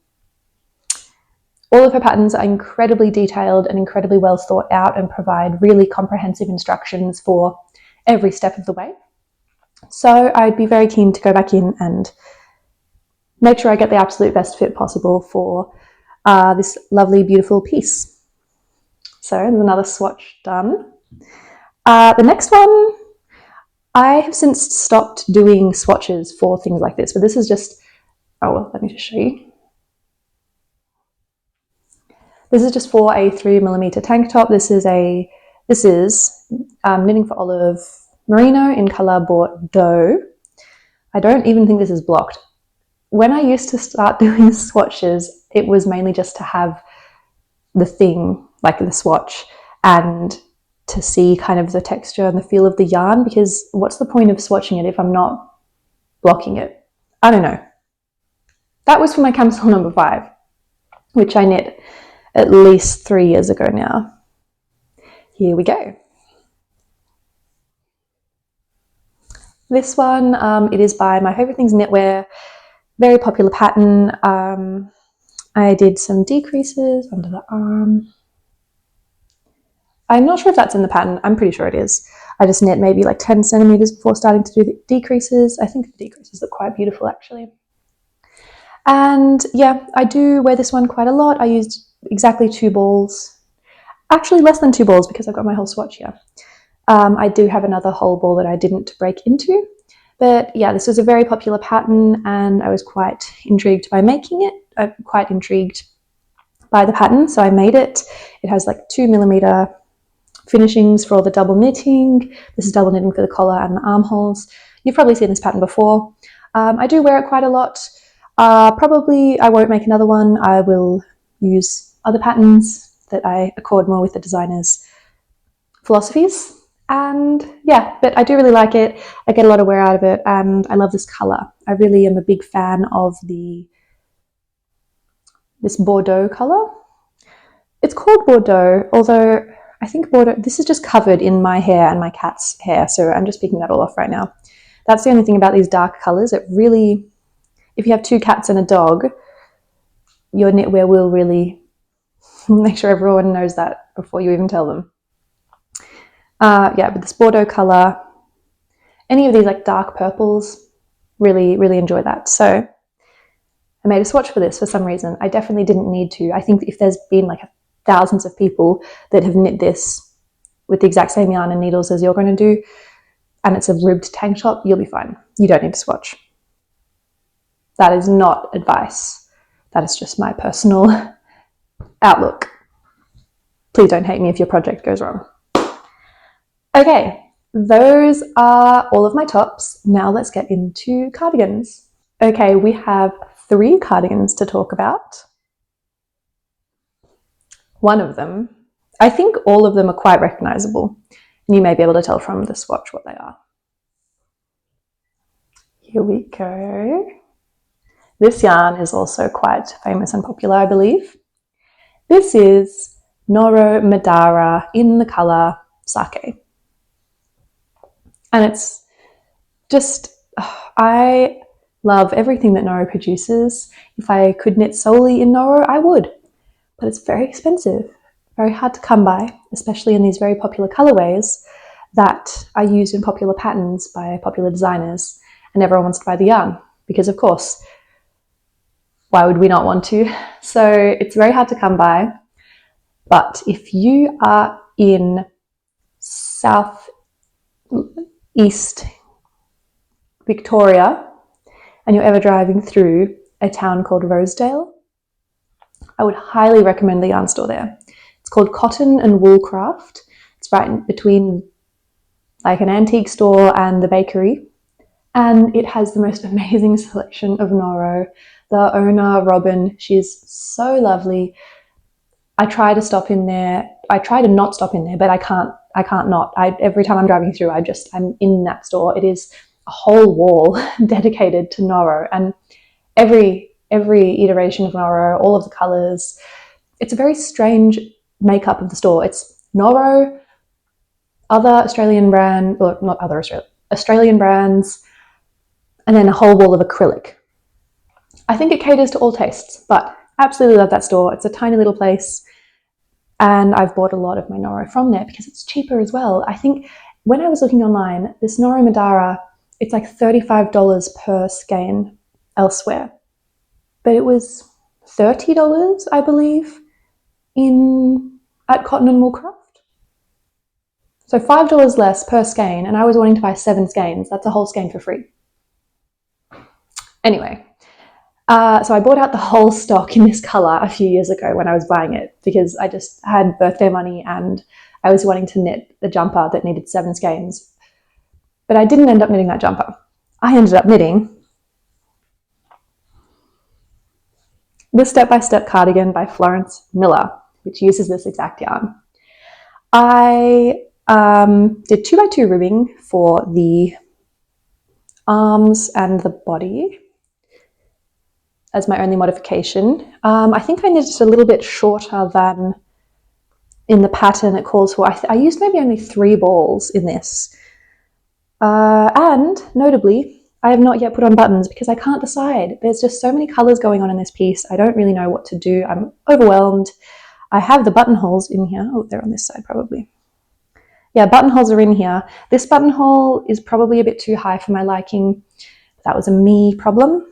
All of her patterns are incredibly detailed and incredibly well thought out and provide really comprehensive instructions for every step of the way. So I'd be very keen to go back in and make sure I get the absolute best fit possible for this lovely, beautiful piece. So there's another swatch done. The next one, I have since stopped doing swatches for things like this, but this is just, oh, well, let me just show you. This is just for a 3mm tank top. This is knitting for Olive Merino in colour Bordeaux. I don't even think this is blocked. When I used to start doing swatches, it was mainly just to have the thing, like the swatch, and to see kind of the texture and the feel of the yarn, because what's the point of swatching it if I'm not blocking it? I don't know. That was for my camisole number 5, which I knit at least 3 years ago now. Here we go. This one, it is by My Favourite Things Knitwear, very popular pattern. I did some decreases under the arm. I'm not sure if that's in the pattern. I'm pretty sure it is. I just knit maybe like 10 centimeters before starting to do the decreases. I think the decreases look quite beautiful actually. And yeah, I do wear this one quite a lot. I used exactly 2 balls, actually less than 2 balls because I've got my whole swatch here. I do have another whole ball that I didn't break into, but yeah, this was a very popular pattern and I was quite intrigued by making it. I'm quite intrigued by the pattern, so I made it. It has like 2mm finishings for all the double knitting. This is double knitting for the collar and the armholes. You've probably seen this pattern before. I do wear it quite a lot. Probably I won't make another one. I will use other patterns that I accord more with the designer's philosophies. And yeah, but I do really like it. I get a lot of wear out of it and I love this colour. I really am a big fan of this Bordeaux colour. It's called Bordeaux, although I think Bordeaux, this is just covered in my hair and my cat's hair, so I'm just picking that all off right now. That's the only thing about these dark colours. It really, if you have 2 cats and a dog, your knitwear will really make sure everyone knows that before you even tell them. Yeah, but this Bordeaux colour, any of these like dark purples, really, really enjoy that. So I made a swatch for this for some reason. I definitely didn't need to. I think if there's been like thousands of people that have knit this with the exact same yarn and needles as you're going to do, and it's a ribbed tank top, you'll be fine. You don't need to swatch. That is not advice. That is just my personal outlook. Please don't hate me if your project goes wrong. Okay, those are all of my tops. Now let's get into cardigans. Okay, we have 3 cardigans to talk about. One of them, I think all of them are quite recognizable, and you may be able to tell from the swatch what they are. Here we go. This yarn is also quite famous and popular, I believe. This is Noro Madara in the colour Sake. And it's just, I love everything that Noro produces. If I could knit solely in Noro, I would. But it's very expensive, very hard to come by, especially in these very popular colorways that are used in popular patterns by popular designers, and everyone wants to buy the yarn because, of course, why would we not want to? So it's very hard to come by. But if you are in southeast Victoria and you're ever driving through a town called Rosedale, I would highly recommend the yarn store there. It's called Cotton and Wool Craft. It's right in between like an antique store and the bakery. And it has the most amazing selection of Noro. The owner, Robin, she's so lovely. I try to stop in there. I try to not stop in there, but I can't not. Every time I'm driving through, I'm in that store. It is a whole wall dedicated to Noro, and every iteration of Noro, all of the colors. It's a very strange makeup of the store. It's Noro, other Australian brand, or not other Australian brands, and then a whole wall of acrylic. I think it caters to all tastes, but absolutely love that store. It's a tiny little place, and I've bought a lot of my Noro from there because it's cheaper as well. I think when I was looking online, this Noro Madara, it's like $35 per skein elsewhere, but it was $30, I believe, at Cotton and Wool Craft. So $5 less per skein, and I was wanting to buy 7 skeins. That's a whole skein for free. Anyway, so I bought out the whole stock in this colour a few years ago when I was buying it because I just had birthday money and I was wanting to knit a jumper that needed 7 skeins. But I didn't end up knitting that jumper. I ended up knitting the step-by-step cardigan by Florence Miller, which uses this exact yarn. I did 2x2 ribbing for the arms and the body as my only modification. I think I knitted it a little bit shorter than in the pattern it calls for. I used maybe only 3 balls in this. And notably, I have not yet put on buttons because I can't decide. There's just so many colours going on in this piece. I don't really know what to do. I'm overwhelmed. I have the buttonholes in here. Oh, they're on this side probably. Yeah, buttonholes are in here. This buttonhole is probably a bit too high for my liking. That was a me problem.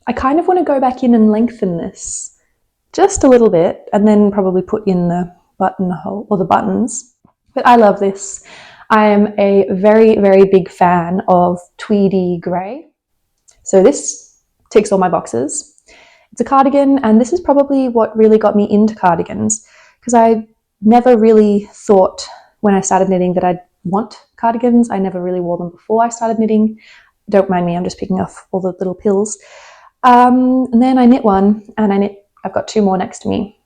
I kind of want to go back in and lengthen this just a little bit and then probably put in the buttonhole or the buttons. But I love this. I am a very, very big fan of tweedy grey. So this ticks all my boxes. It's a cardigan, and this is probably what really got me into cardigans because I never really thought when I started knitting that I'd want cardigans. I never really wore them before I started knitting. Don't mind me, I'm just picking off all the little pills. And then I knit one, and I've got 2 more next to me.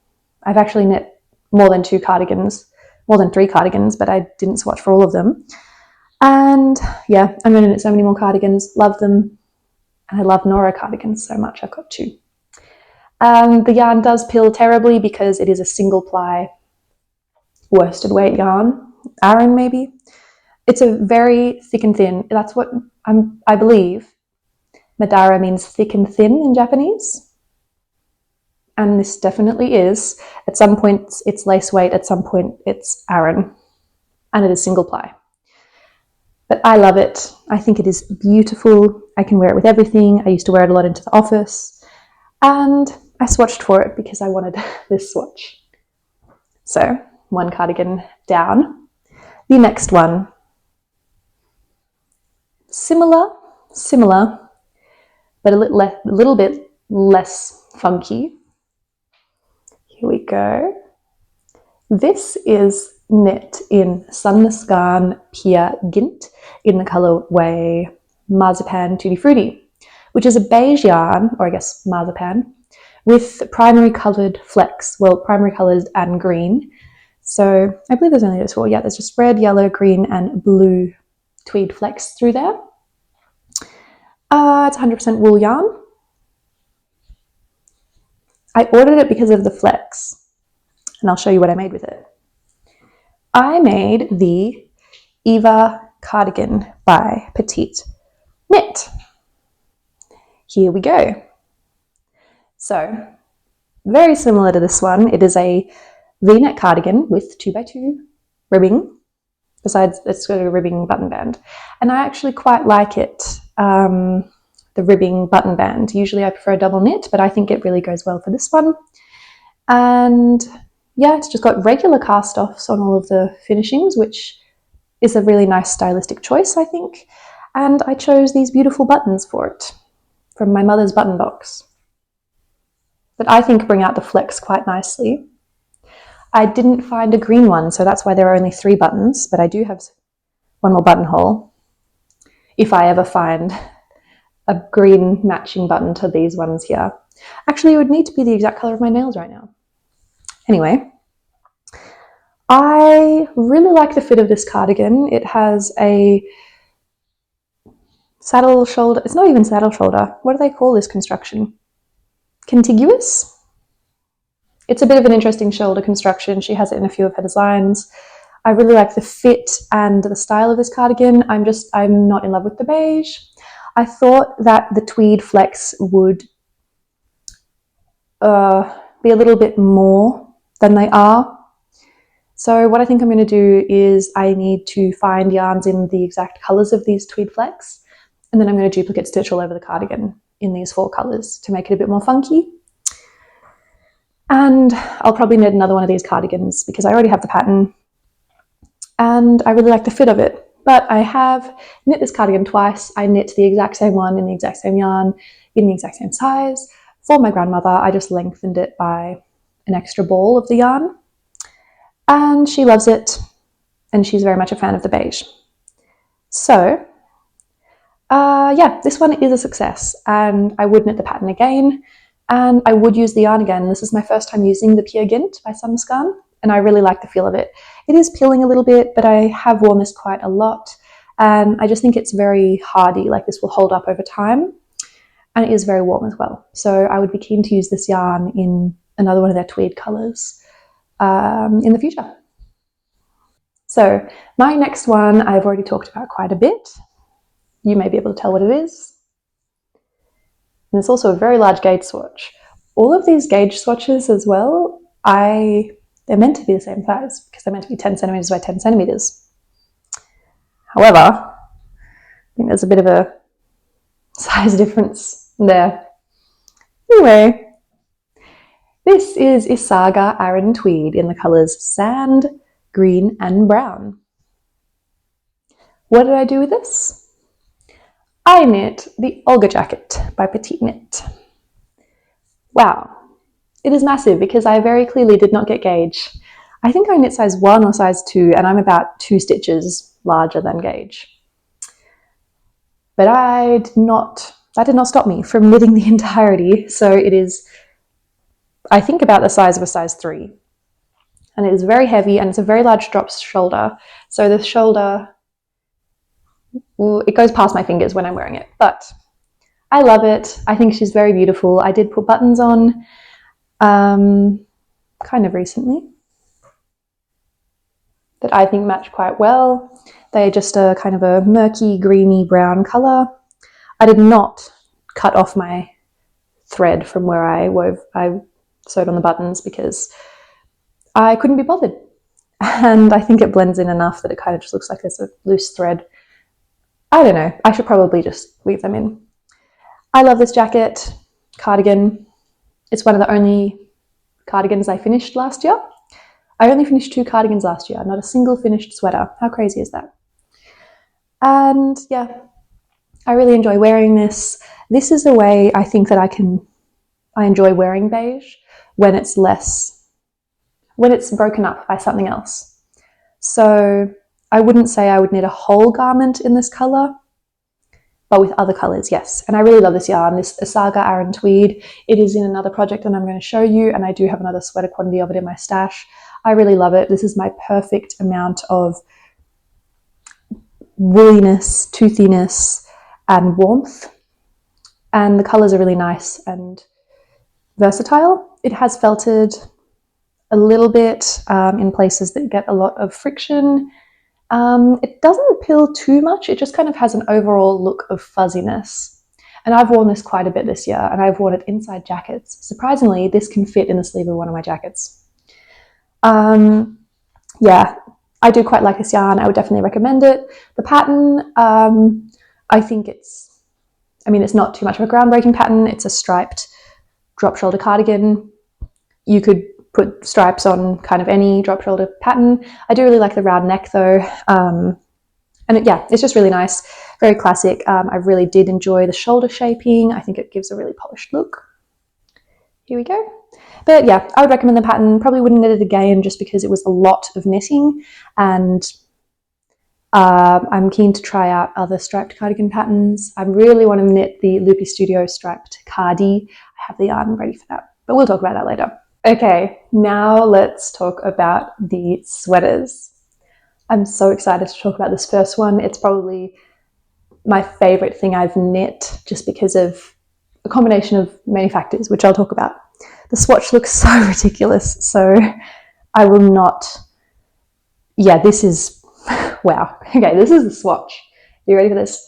I've actually knit more than 3 cardigans, but I didn't swatch for all of them. And yeah, I'm going to knit so many more cardigans, love them. And I love Noro cardigans so much, I've got 2. The yarn does pill terribly because it is a single ply worsted weight yarn, aran maybe. It's a very thick and thin. That's what I believe Madara means thick and thin in Japanese. And this definitely is. At some points it's lace weight, at some point it's aran, and it is single ply. But I love it. I think it is beautiful. I can wear it with everything. I used to wear it a lot into the office, and I swatched for it because I wanted this swatch. So 1 cardigan down. The next one, similar, but a little bit less funky. Here we go. This is knit in sandnes garn Peer Gint in the colorway Marzipan Tutti Frutti, which is a beige yarn, or I guess marzipan, with primary colored flecks. Well, primary colors and green. So I believe there's only those 4. Yeah, there's just red, yellow, green, and blue tweed flecks through there. It's 100% wool yarn. I ordered it because of the flecks, and I'll show you what I made with it. I made the Eva cardigan by petiteknit. Here we go. So, very similar to this one. It is a V-neck cardigan with 2x2 ribbing. Besides, it's got a ribbing button band. And I actually quite like it, the ribbing button band. Usually I prefer a double knit, but I think it really goes well for this one. And yeah, it's just got regular cast-offs on all of the finishings, which is a really nice stylistic choice, I think. and I chose these beautiful buttons for it from my mother's button box that I think bring out the flex quite nicely. I didn't find a green one, so that's why there are only 3 buttons, but I do have one more buttonhole if I ever find a green matching button to these ones here. Actually, it would need to be the exact color of my nails right now. Anyway, I really like the fit of this cardigan. It has a saddle shoulder. It's not even saddle shoulder. What do they call this construction? Contiguous? It's a bit of an interesting shoulder construction. She has it in a few of her designs. I really like the fit and the style of this cardigan. I'm not in love with the beige. I thought that the tweed flex would be a little bit more than they are. So what I think I'm going to do is I need to find yarns in the exact colours of these tweed flex, and then I'm going to duplicate stitch all over the cardigan in these 4 colours to make it a bit more funky. And I'll probably knit another one of these cardigans because I already have the pattern and I really like the fit of it. But I have knit this cardigan twice. I knit the exact same one in the exact same yarn, in the exact same size. For my grandmother, I just lengthened it by an extra ball of the yarn. And she loves it, and she's very much a fan of the beige. So, yeah, this one is a success, and I would knit the pattern again, and I would use the yarn again. This is my first time using the Peer Gynt by Sandnes Garn, and I really like the feel of it. It is peeling a little bit, but I have worn this quite a lot, and I just think it's very hardy, like this will hold up over time, and it is very warm as well. So I would be keen to use this yarn in another one of their tweed colours in the future. So my next one I've already talked about quite a bit. You may be able to tell what it is. And it's also a very large gauge swatch. All of these gauge swatches as well, they're meant to be the same size because they're meant to be 10 centimeters by 10 centimeters. However, I think there's a bit of a size difference there. Anyway, this is isager aran tweed in the colours sand, green and brown. What did I do with this? I knit the Olga jacket by petiteknit. Wow, it is massive because I very clearly did not get gauge. I think I knit size 1 or size 2 and I'm about 2 stitches larger than gauge. But that did not stop me from knitting the entirety. So it is, I think, about the size of a size 3. And it is very heavy and it's a very large drop shoulder. So the shoulder, it goes past my fingers when I'm wearing it, but I love it. I think she's very beautiful. I did put buttons on kind of recently that I think match quite well. They're just a kind of a murky, greeny brown colour. I did not cut off my thread from where I sewed on the buttons because I couldn't be bothered. And I think it blends in enough that it kind of just looks like there's a loose thread. I don't know. I should probably just weave them in. I love this jacket, cardigan. It's one of the only cardigans I finished last year. I only finished 2 cardigans last year, not a single finished sweater. How crazy is that? And yeah, I really enjoy wearing this. This is a way I think that I enjoy wearing beige when it's broken up by something else. So I wouldn't say I would knit a whole garment in this colour, but with other colours, yes. And I really love this yarn, this isager aran tweed. It is in another project and I'm going to show you, and I do have another sweater quantity of it in my stash. I really love it. This is my perfect amount of woolliness, toothiness, and warmth. And the colours are really nice and versatile. It has felted a little bit in places that get a lot of friction. It doesn't pill too much, it just kind of has an overall look of fuzziness. And I've worn this quite a bit this year, and I've worn it inside jackets. Surprisingly, this can fit in the sleeve of one of my jackets. Yeah, I do quite like this yarn. I would definitely recommend it. The pattern, I think it's not too much of a groundbreaking pattern. It's a striped drop shoulder cardigan. You could put stripes on kind of any drop shoulder pattern. I do really like the round neck though. And yeah, it's just really nice. very classic. I really did enjoy the shoulder shaping. I think it gives a really polished look. Here we go. But yeah, I would recommend the pattern. Probably wouldn't knit it again just because it was a lot of knitting, and I'm keen to try out other striped cardigan patterns. I really want to knit the Loopy Studio striped cardi. I have the yarn ready for that, but we'll talk about that later. Okay, now let's talk about the sweaters. I'm so excited to talk about this first one. It's probably my favorite thing I've knit just because of a combination of many factors, which I'll talk about. The swatch looks so ridiculous, so I will not... Yeah, this is... Wow. Okay, this is the swatch. You ready for this?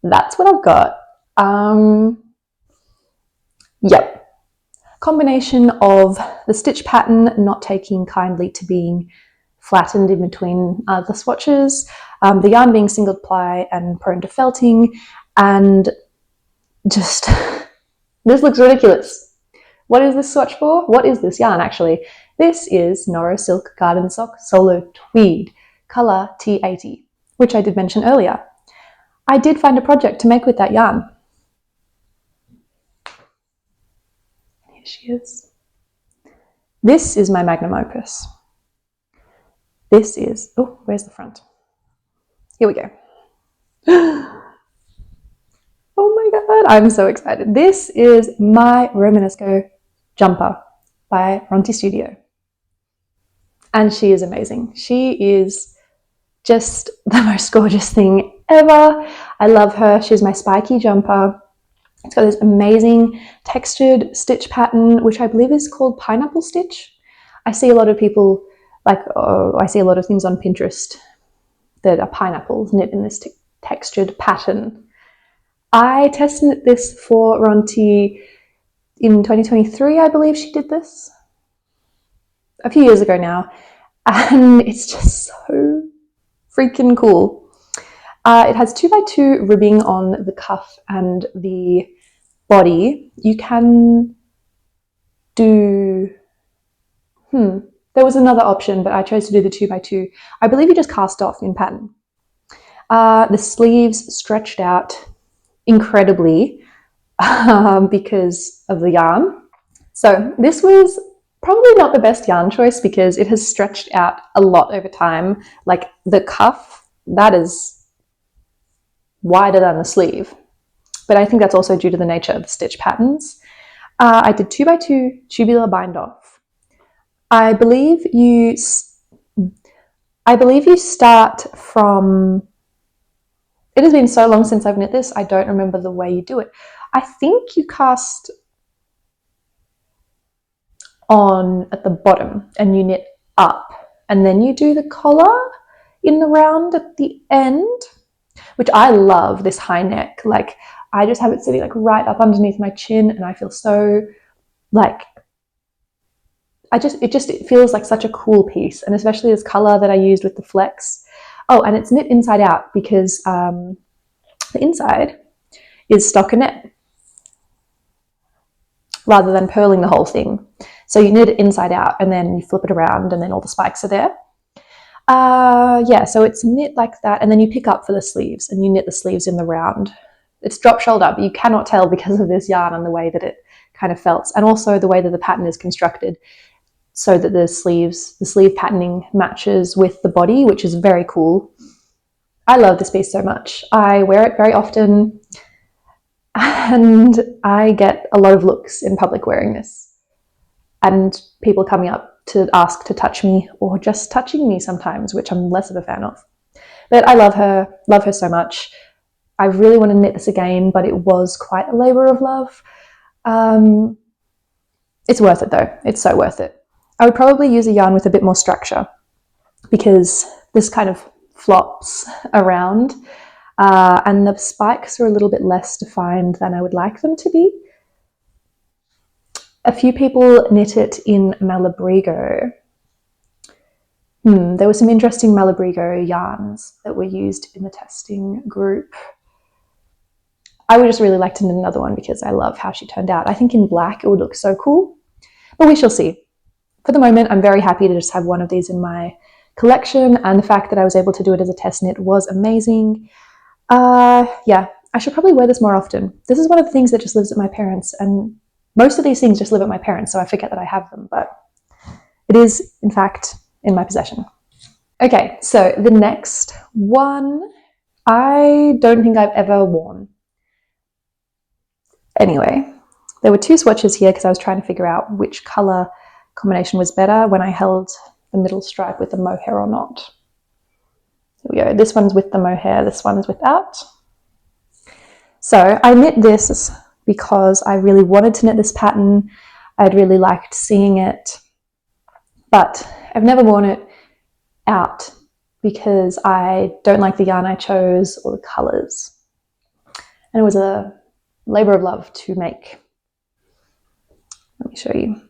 That's what I've got. Yep. Combination of the stitch pattern not taking kindly to being flattened in between the swatches, the yarn being single ply and prone to felting, and just... This looks ridiculous. What is this swatch for? What is this yarn actually? This is Noro Silk Garden Sock Solo Tweed, colour T80, which I did mention earlier. I did find a project to make with that yarn. Here she is. This is my magnum opus. This is... Oh, where's the front? Here we go. Oh my god, I'm so excited. This is my Romanesco jumper by Ronti Studio. And she is amazing. She is just the most gorgeous thing ever. I love her. She's my spiky jumper. It's got this amazing textured stitch pattern, which I believe is called pineapple stitch. I see a lot of people, I see a lot of things on Pinterest that are pineapples knit in this textured pattern. I tested this for Ronti in 2023, I believe she did this. A few years ago now. And it's just so freaking cool. It has 2x2 ribbing on the cuff and the body. You can do... There was another option, but I chose to do the 2x2. I believe you just cast off in pattern. The sleeves stretched out incredibly because of the yarn. So this was probably not the best yarn choice because it has stretched out a lot over time. Like the cuff, that is wider than the sleeve. But I think that's also due to the nature of the stitch patterns. I did 2x2 tubular bind off. I believe you start from... It has been so long since I've knit this, I don't remember the way you do it. I think you cast on at the bottom and you knit up, and then you do the collar in the round at the end, which I love, this high neck. Like, I just have it sitting like right up underneath my chin, and I feel so like... It feels like such a cool piece, and especially this color that I used with the flex. Oh, and it's knit inside out because the inside is stockinette rather than purling the whole thing. So you knit it inside out and then you flip it around and then all the spikes are there. Yeah, so it's knit like that, and then you pick up for the sleeves and you knit the sleeves in the round. It's drop shoulder, but you cannot tell because of this yarn and the way that it kind of felts, and also the way that the pattern is constructed, so that the sleeve patterning matches with the body, which is very cool. I love this piece so much. I wear it very often and I get a lot of looks in public wearing this, and people coming up to ask to touch me or just touching me sometimes, which I'm less of a fan of. But I love her so much. I really want to knit this again, but it was quite a labor of love. It's worth it though. It's so worth it. I would probably use a yarn with a bit more structure because this kind of flops around and the spikes are a little bit less defined than I would like them to be. A few people knit it in malabrigo. There were some interesting malabrigo yarns that were used in the testing group. I would just really like to knit another one because I love how she turned out. I think in black it would look so cool, but we shall see. For the moment, I'm very happy to just have one of these in my collection, and the fact that I was able to do it as a test knit was amazing. Yeah, I should probably wear this more often. This is one of the things that just lives at my parents', and most of these things just live at my parents', so I forget that I have them, but it is, in fact, in my possession. Okay, so the next one, I don't think I've ever worn. Anyway, there were two swatches here because I was trying to figure out which colour combination was better when I held the middle stripe with the mohair or not. Here we go. This one's with the mohair, this one's without. So I knit this because I really wanted to knit this pattern. I'd really liked seeing it, but I've never worn it out because I don't like the yarn I chose or the colours. And it was a labour of love to make. Let me show you.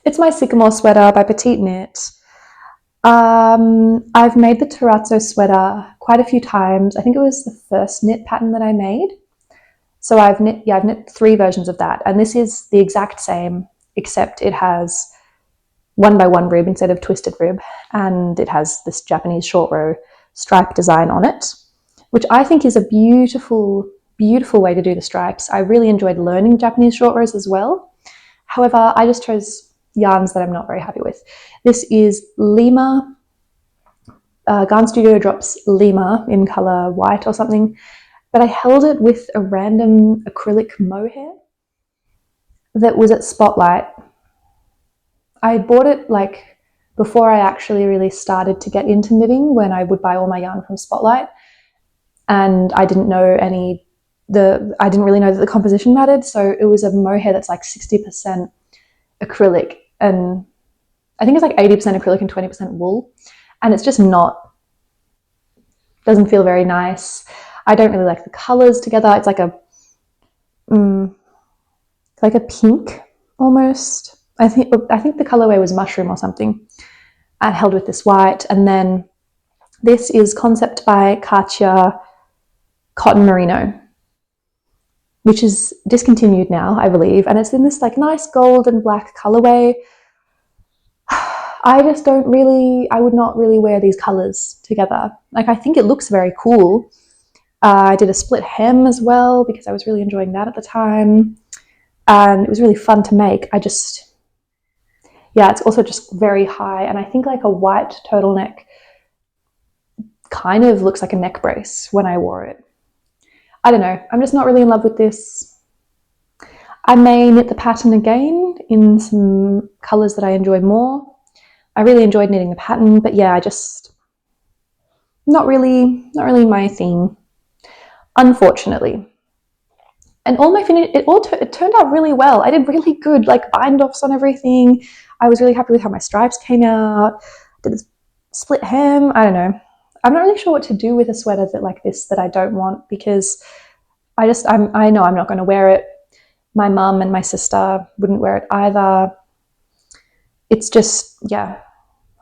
It's my sycamore sweater by petiteknit. I've made the terrazzo sweater quite a few times. I think it was the first knit pattern that I made. So I've knit 3 versions of that, and this is the exact same, except it has 1x1 rib instead of twisted rib, and it has this Japanese short row stripe design on it, which I think is a beautiful, beautiful way to do the stripes. I really enjoyed learning Japanese short rows as well. However, I just chose yarns that I'm not very happy with. This is Lima, Garn Studio Drops Lima in colour white or something, but I held it with a random acrylic mohair that was at Spotlight. I bought it like before I actually really started to get into knitting, when I would buy all my yarn from Spotlight, and I didn't know I didn't really know that the composition mattered, so it was a mohair that's like 60% acrylic, and I think it's like 80% acrylic and 20% wool, and it's just doesn't feel very nice. I don't really like the colours together. It's like a pink almost. I think the colourway was mushroom or something, and held with this white. And then this is Concept by Katya Cotton Merino, which is discontinued now, I believe, and it's in this like nice gold and black colourway. I would not really wear these colours together. Like, I think it looks very cool. I did a split hem as well because I was really enjoying that at the time, and it was really fun to make. It's also just very high, and I think like a white turtleneck kind of looks like a neck brace when I wore it. I don't know, I'm just not really in love with this. I may knit the pattern again in some colours that I enjoy more. I really enjoyed knitting the pattern, but yeah, I just not really my thing, unfortunately. And all my it turned out really well. I did really good like bind offs on everything. I was really happy with how my stripes came out. Did a split hem. I don't know. I'm not really sure what to do with a sweater like this that I don't want, because I know I'm not going to wear it. My mum and my sister wouldn't wear it either. It's just, yeah,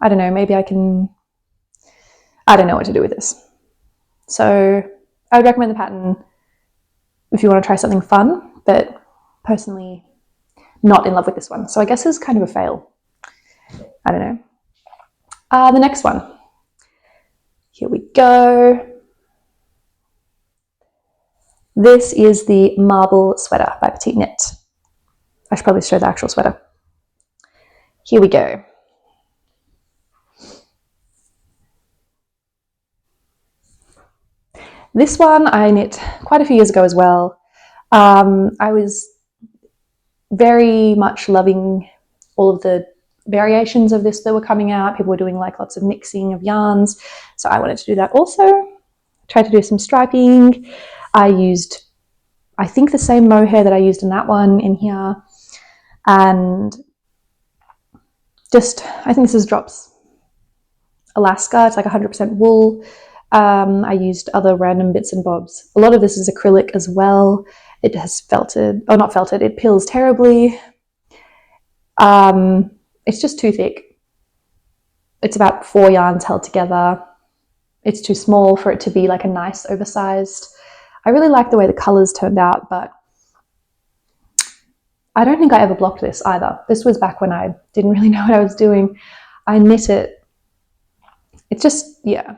I don't know, maybe I don't know what to do with this. So I would recommend the pattern if you want to try something fun, but personally not in love with this one. So I guess it's kind of a fail. I don't know. The next one. Here we go. This is the Marble Sweater by petiteknit. I should probably show the actual sweater. Here we go. This one I knit quite a few years ago as well. I was very much loving all of the variations of this that were coming out. People were doing like lots of mixing of yarns, so I wanted to do that also. Tried to do some striping. I used, I think, the same mohair that I used in that one in here, and just, I think this is Drops Alaska. It's like 100% wool. I used other random bits and bobs. A lot of this is acrylic as well. It has felted, or not felted, it peels terribly. It's just too thick. It's about 4 yarns held together. It's too small for it to be like a nice oversized. I really like the way the colors turned out, but I don't think I ever blocked this either. This was back when I didn't really know what I was doing. I knit it It's just, yeah.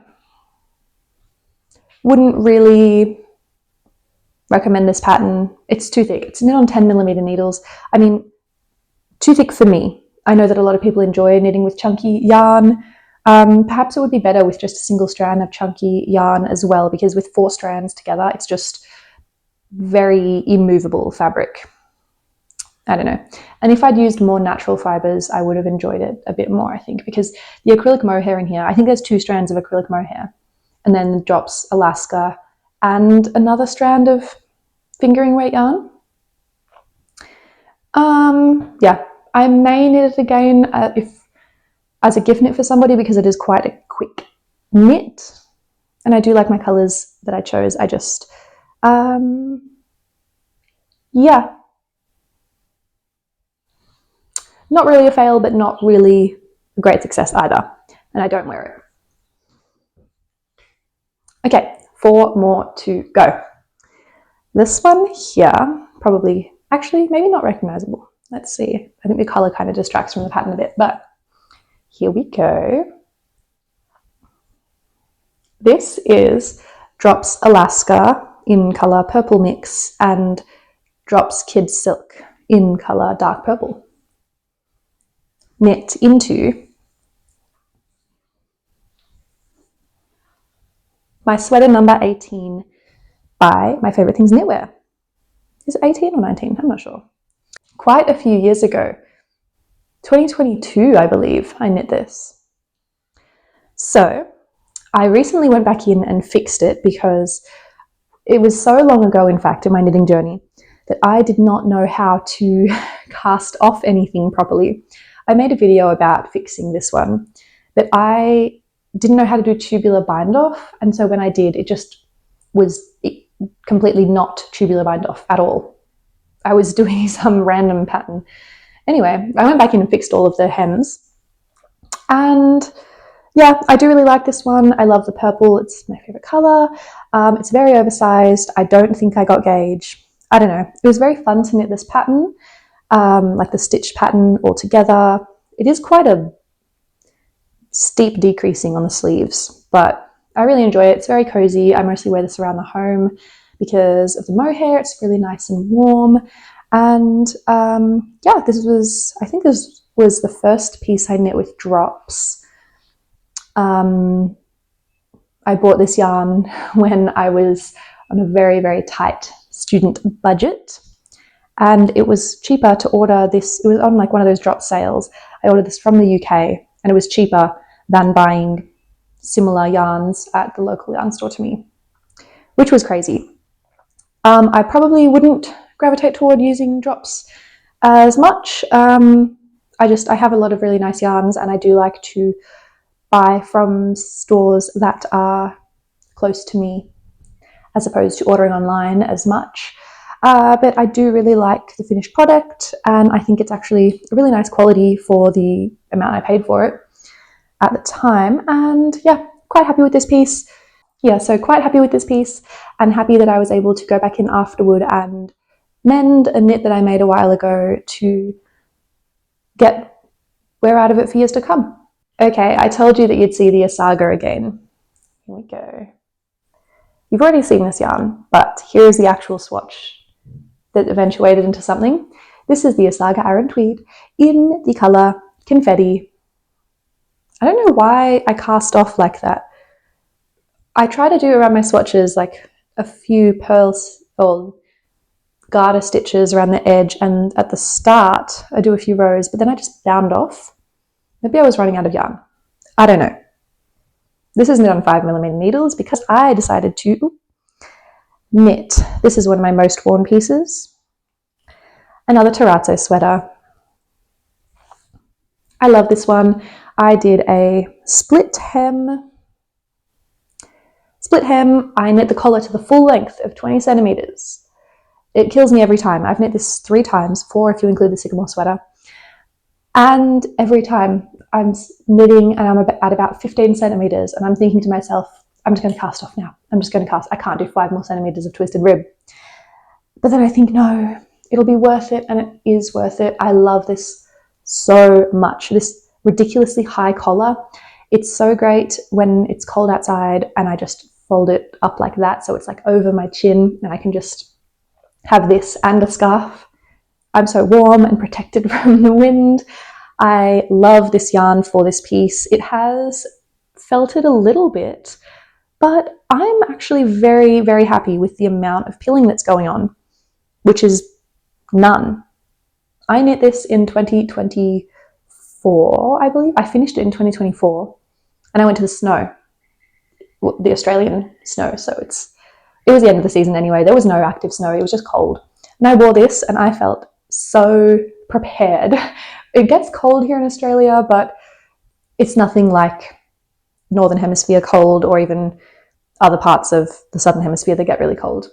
Wouldn't really recommend this pattern. It's too thick. It's knit on 10mm needles. I mean, too thick for me. I know that a lot of people enjoy knitting with chunky yarn. Perhaps it would be better with just a single strand of chunky yarn as well, because with 4 strands together, it's just very immovable fabric. I don't know. And if I'd used more natural fibres, I would have enjoyed it a bit more, I think, because the acrylic mohair in here, I think there's 2 strands of acrylic mohair, and then drops Alaska and another strand of fingering weight yarn. Yeah, I may knit it again if as a gift knit for somebody, because it is quite a quick knit, and I do like my colours that I chose. I just, yeah, not really a fail, but not really a great success either, and I don't wear it. Okay, 4 more to go. This one here, probably, actually, maybe not recognizable. Let's see. I think the color kind of distracts from the pattern a bit, but here we go. This is Drops Alaska in color Purple Mix and Drops Kids Silk in color Dark Purple. Knit into my sweater number 18 by My Favorite Things Knitwear. Is it 18 or 19? I'm not sure. Quite a few years ago, 2022, I believe, I knit this. So I recently went back in and fixed it because it was so long ago, in fact, in my knitting journey, that I did not know how to cast off anything properly. I made a video about fixing this one, but I didn't know how to do tubular bind off, and so when I did, it just was completely not tubular bind off at all. I was doing some random pattern. Anyway, I went back in and fixed all of the hems, and yeah, I do really like this one. I love the purple. It's my favorite color. It's very oversized. I don't think I got gauge. I don't know. It was very fun to knit this pattern, like the stitch pattern all together. It is quite a steep decreasing on the sleeves, but I really enjoy it. It's very cozy. I mostly wear this around the home because of the mohair. It's really nice and warm. And yeah, I think this was the first piece I knit with drops. I bought this yarn when I was on a very, very tight student budget, and it was cheaper to order this. It was on like one of those drop sales. I ordered this from the UK, and it was cheaper than buying similar yarns at the local yarn store to me, which was crazy. I probably wouldn't gravitate toward using drops as much. I have a lot of really nice yarns, and I do like to buy from stores that are close to me as opposed to ordering online as much. But I do really like the finished product, and I think it's actually a really nice quality for the amount I paid for it at the time. And yeah, quite happy with this piece. Yeah, so quite happy with this piece, and happy that I was able to go back in afterward and mend a knit that I made a while ago to get wear out of it for years to come. Okay, I told you that you'd see the isager again. Here we go. You've already seen this yarn, but here's the actual swatch that eventuated into something. This is the isager aran tweed in the colour confetti. I don't know why I cast off like that. I try to do around my swatches like a few pearls or garter stitches around the edge, and at the start I do a few rows, but then I just bound off. Maybe I was running out of yarn. I don't know. This is knit on 5mm needles because I decided to knit. This is one of my most worn pieces. Another terrazzo sweater. I love this one. I did a split hem. I knit the collar to the full length of 20 centimeters. It kills me every time. I've knit this 3 times, 4 if you include the sycamore sweater. And every time I'm knitting and I'm at about 15 centimeters and I'm thinking to myself, I'm just going to cast off now. I'm just going to cast. I can't do 5 more centimeters of twisted rib. But then I think, no, it'll be worth it, and it is worth it. I love this so much. This ridiculously high collar. It's so great when it's cold outside and I just fold it up like that so it's like over my chin and I can just have this and a scarf. I'm so warm and protected from the wind. I love this yarn for this piece. It has felted a little bit, but I'm actually very, very happy with the amount of pilling that's going on, which is none. I knit this in 2024, I believe. I finished it in 2024 and I went to the snow, the Australian snow. So it was the end of the season anyway. There was no active snow. It was just cold. And I wore this and I felt so prepared. It gets cold here in Australia, but it's nothing like Northern Hemisphere cold or even other parts of the Southern Hemisphere that get really cold.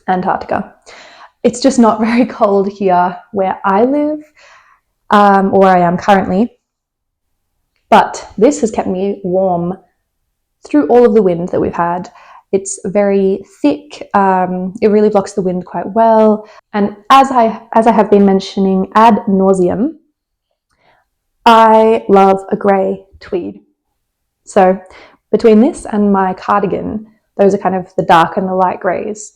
Antarctica. It's just not very cold here where I live, or where I am currently. But this has kept me warm through all of the wind that we've had. It's very thick. It really blocks the wind quite well. And as I have been mentioning ad nauseum, I love a grey tweed. So between this and my cardigan, those are kind of the dark and the light greys.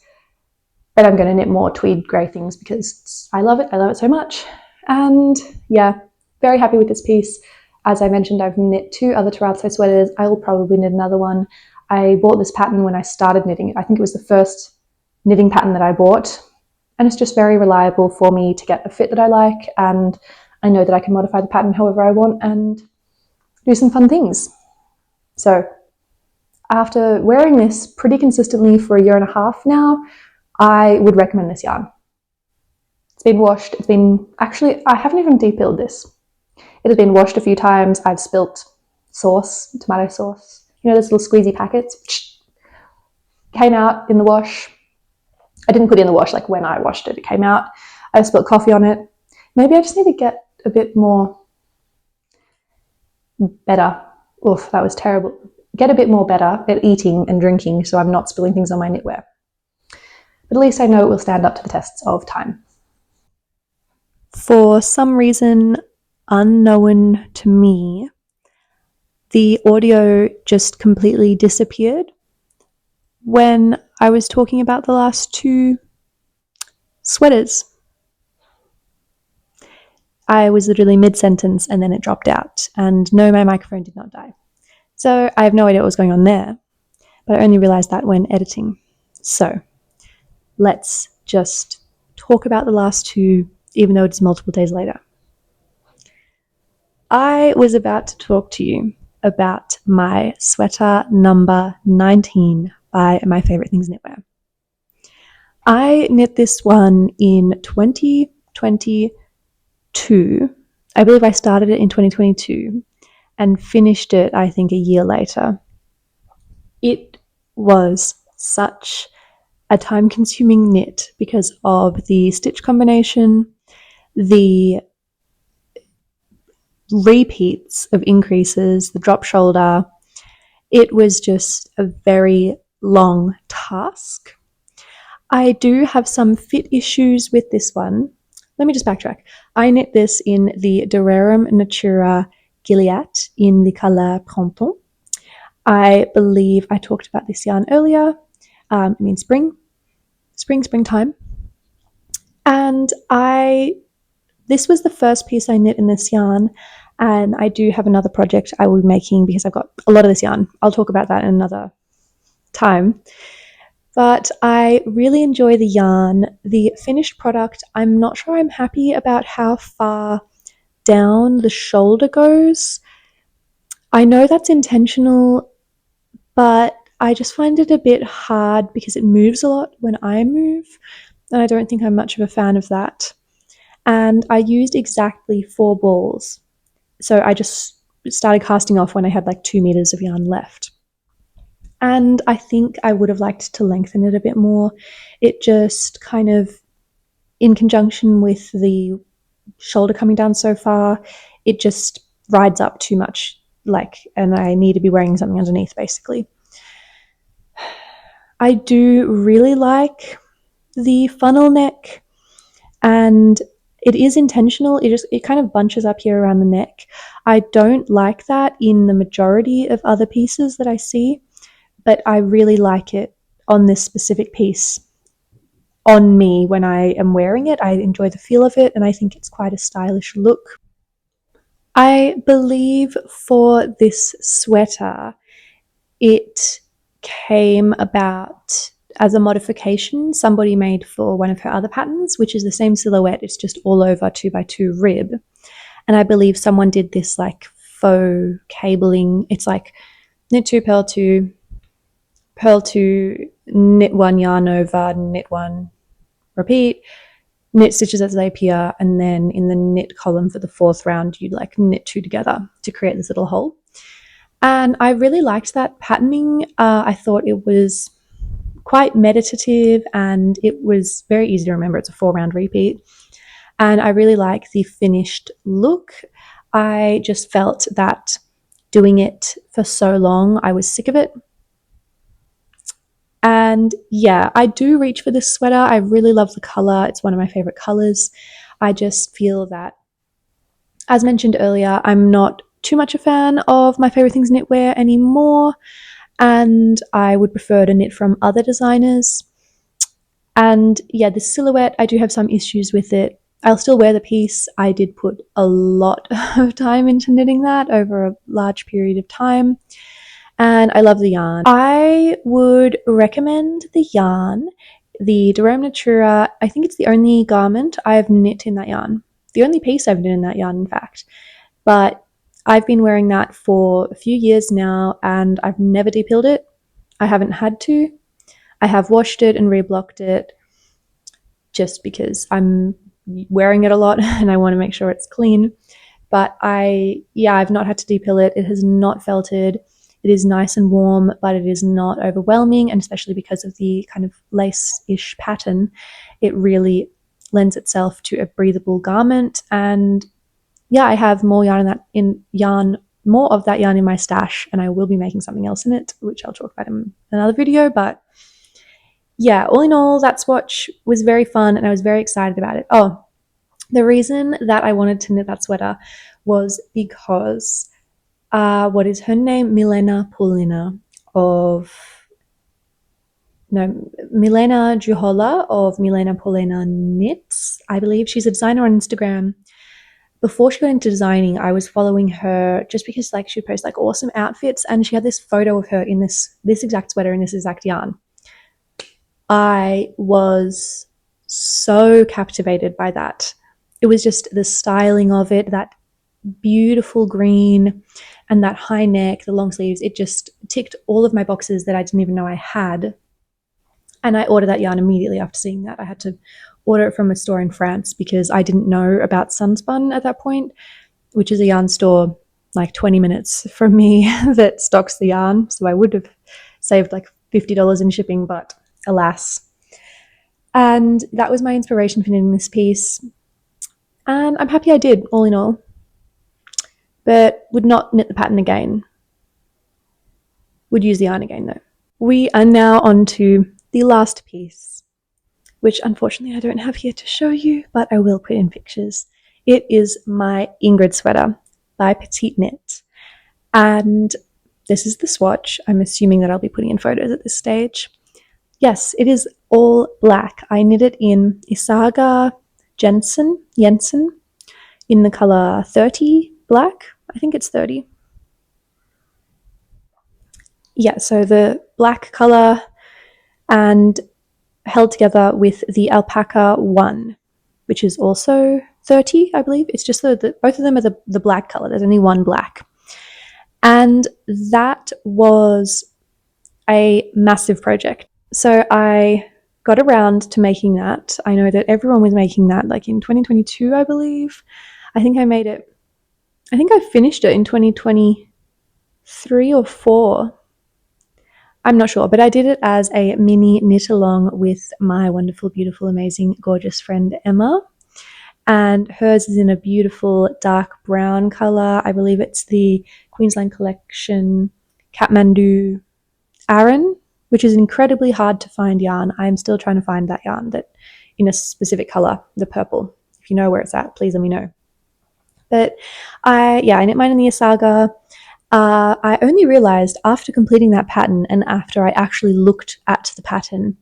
But I'm going to knit more tweed grey things because I love it. I love it so much. And yeah, very happy with this piece. As I mentioned, I've knit 2 other terrazzo sweaters. I will probably knit another one. I bought this pattern when I started knitting it. I think it was the first knitting pattern that I bought. And it's just very reliable for me to get a fit that I like. And I know that I can modify the pattern however I want and do some fun things. So after wearing this pretty consistently for 1.5 years now, I would recommend this yarn. It's been washed. Actually, I haven't even de-pilled this. It has been washed a few times. I've spilt sauce, tomato sauce. You know those little squeezy packets? Came out in the wash. I didn't put it in the wash like when I washed it. It came out. I spilled coffee on it. Maybe I just need to get a bit more better. Oof, that was terrible. Get a bit more better at eating and drinking so I'm not spilling things on my knitwear. But at least I know it will stand up to the tests of time. For some reason unknown to me, the audio just completely disappeared when I was talking about the last 2 sweaters. I was literally mid-sentence and then it dropped out. And no, my microphone did not die. So I have no idea what was going on there, but I only realized that when editing. So let's just talk about the last 2, even though it's multiple days later. I was about to talk to you about my sweater number 19 by My Favorite Things Knitwear. I knit this one in 2022. I believe I started it in 2022 and finished it, I think, 1 year later. It was such a time-consuming knit because of the stitch combination, the repeats of increases, the drop shoulder. It was just a very long task. I do have some fit issues with this one. Let me just backtrack. I knit this in the Rerum Natura Gilead in the colour Printemps. I believe I talked about this yarn earlier. Springtime. And this was the first piece I knit in this yarn, and I do have another project I will be making because I've got a lot of this yarn. I'll talk about that in another time. But I really enjoy the yarn. The finished product, I'm not sure I'm happy about how far down the shoulder goes. I know that's intentional, but I just find it a bit hard because it moves a lot when I move, and I don't think I'm much of a fan of that. And I used exactly 4 balls. So I just started casting off when I had like 2 meters of yarn left. And I think I would have liked to lengthen it a bit more. It just kind of, in conjunction with the shoulder coming down so far, it just rides up too much, and I need to be wearing something underneath basically. I do really like the funnel neck, and It is intentional. It kind of bunches up here around the neck. I don't like that in the majority of other pieces that I see, but I really like it on this specific piece. On me when I am wearing it, I enjoy the feel of it, and I think it's quite a stylish look. I believe for this sweater, it came about as a modification somebody made for one of her other patterns, which is the same silhouette. It's just all over 2x2 rib. And I believe someone did this like faux cabling. It's like knit 2, purl 2, knit 1, yarn over, knit 1, repeat, knit stitches as they appear, and then in the knit column for the fourth round, you'd like knit 2 together to create this little hole. And I really liked that patterning. I thought it was quite meditative and it was very easy to remember. It's a 4-round repeat. And I really like the finished look. I just felt that doing it for so long, I was sick of it. And yeah, I do reach for this sweater. I really love the color. It's one of my favorite colors. I just feel that, as mentioned earlier, I'm not too much a fan of my favorite things knitwear anymore, and I would prefer to knit from other designers. And yeah, the silhouette, I do have some issues with it. I'll still wear the piece. I did put a lot of time into knitting that over a large period of time, and I love the yarn. I would recommend the yarn, the Durham Natura. I think it's the only garment I've knit in that yarn. The only piece I've knit in that yarn, in fact. But I've been wearing that for a few years now and I've never de-peeled it. I haven't had to. I have washed it and reblocked it just because I'm wearing it a lot and I want to make sure it's clean. But I've not had to de-peel it. It has not felted. It is nice and warm, but it is not overwhelming, and especially because of the kind of lace-ish pattern, it really lends itself to a breathable garment. And yeah, I have more of that yarn in my stash, and I will be making something else in it, which I'll talk about in another video. But yeah, all in all, that swatch was very fun and I was very excited about it. Oh, the reason that I wanted to knit that sweater was because what is her name? Milena Juhola of Milena Paulina Knits, I believe. She's a designer on Instagram. Before she got into designing, I was following her just because like she would post like awesome outfits, and she had this photo of her in this exact sweater in this exact yarn. I was so captivated by that. It was just the styling of it, that beautiful green and that high neck, the long sleeves. It just ticked all of my boxes that I didn't even know I had. And I ordered that yarn immediately after seeing that. I had to order it from a store in France because I didn't know about Sunspun at that point, which is a yarn store like 20 minutes from me that stocks the yarn. So I would have saved like $50 in shipping, but alas. And that was my inspiration for knitting this piece. And I'm happy I did, all in all. But would not knit the pattern again. Would use the yarn again though. We are now on to the last piece, which unfortunately I don't have here to show you, but I will put in pictures. It is my Ingrid sweater by petiteknit. And this is the swatch. I'm assuming that I'll be putting in photos at this stage. Yes, it is all black. I knit it in isager Jensen in the color 30 black. I think it's 30. Yeah, so the black color and held together with the alpaca 1, which is also 30, I believe. It's just both of them are the black color. There's only one black. And that was a massive project. So I got around to making that. I know that everyone was making that like in 2022, I believe. I think I finished it in 2023 or 4. I'm not sure, but I did it as a mini knit along with my wonderful, beautiful, amazing, gorgeous friend Emma. And hers is in a beautiful dark brown color. I believe it's the Queensland Collection Kathmandu Aran, which is incredibly hard to find yarn. I'm still trying to find that yarn that in a specific color, the purple. If you know where it's at, please let me know. But I knit mine in the isager. I only realized after completing that pattern and after I actually looked at the pattern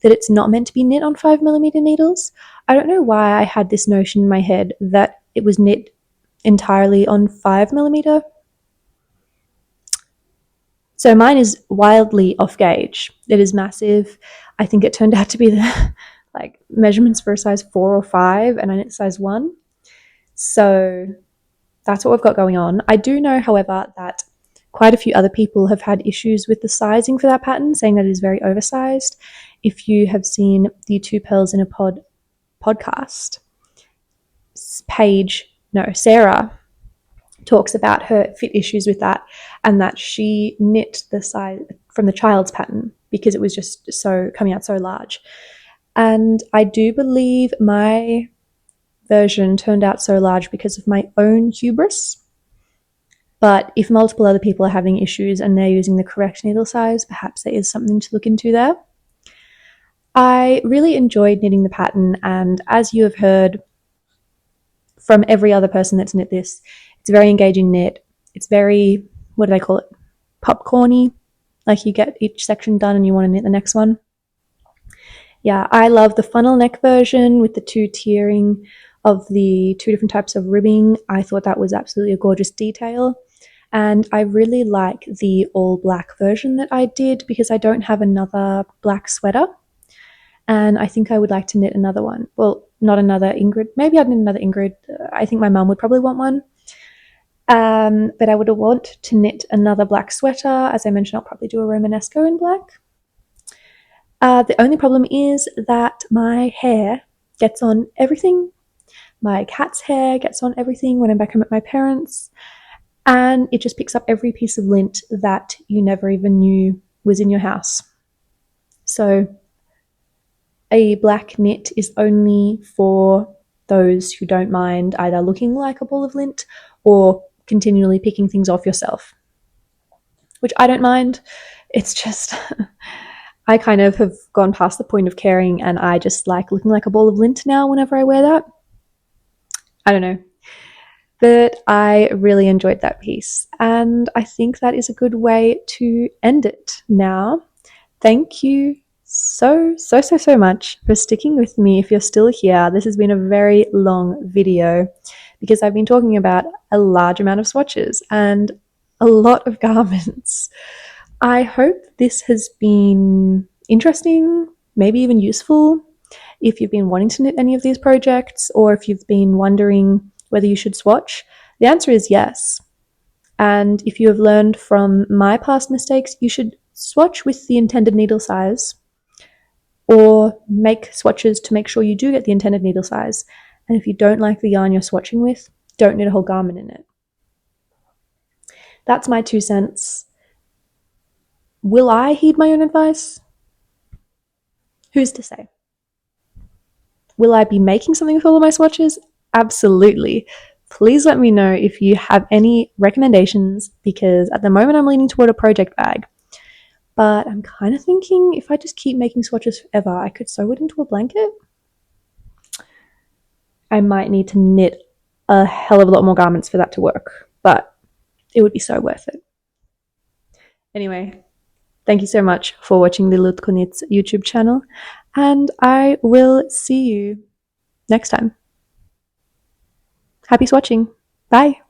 that it's not meant to be knit on 5mm needles. I don't know why I had this notion in my head that it was knit entirely on 5mm. So mine is wildly off gauge. It is massive. I think it turned out to be the like measurements for a size 4 or 5, and I knit size 1. So that's what we've got going on. I do know, however, that quite a few other people have had issues with the sizing for that pattern, saying that it is very oversized. If you have seen the Two Pearls in a Pod podcast, Sarah talks about her fit issues with that, and that she knit the size from the child's pattern because it was just so coming out so large. And I do believe my version turned out so large because of my own hubris. But if multiple other people are having issues and they're using the correct needle size, perhaps there is something to look into there. I really enjoyed knitting the pattern, and as you have heard from every other person that's knit this, it's a very engaging knit. It's very, what do they call it? Popcorny. Like you get each section done and you want to knit the next one. Yeah, I love the funnel neck version with the 2 tiering of the 2 different types of ribbing. I thought that was absolutely a gorgeous detail. And I really like the all black version that I did because I don't have another black sweater. And I think I would like to knit another one. Well, not another Ingrid. Maybe I'd knit another Ingrid. I think my mum would probably want one. But I would want to knit another black sweater. As I mentioned, I'll probably do a Romanesco in black. The only problem is that my hair gets on everything. My cat's hair gets on everything when I'm back home at my parents'. And it just picks up every piece of lint that you never even knew was in your house. So a black knit is only for those who don't mind either looking like a ball of lint or continually picking things off yourself, which I don't mind. It's just I kind of have gone past the point of caring, and I just like looking like a ball of lint now whenever I wear that. I don't know. But I really enjoyed that piece, and I think that is a good way to end it now. Thank you so much for sticking with me. If you're still here, this has been a very long video because I've been talking about a large amount of swatches and a lot of garments. I hope this has been interesting, maybe even useful. If you've been wanting to knit any of these projects, or if you've been wondering whether you should swatch, the answer is yes. And if you have learned from my past mistakes, you should swatch with the intended needle size, or make swatches to make sure you do get the intended needle size. And if you don't like the yarn you're swatching with, don't knit a whole garment in it. That's my 2 cents. Will I heed my own advice? Who's to say? Will I be making something with all of my swatches? Absolutely. Please let me know if you have any recommendations, because at the moment I'm leaning toward a project bag. But I'm kind of thinking if I just keep making swatches forever, I could sew it into a blanket. I might need to knit a hell of a lot more garments for that to work, but it would be so worth it. Anyway, thank you so much for watching the Lutko Knits YouTube channel, and I will see you next time. Happy swatching. Bye.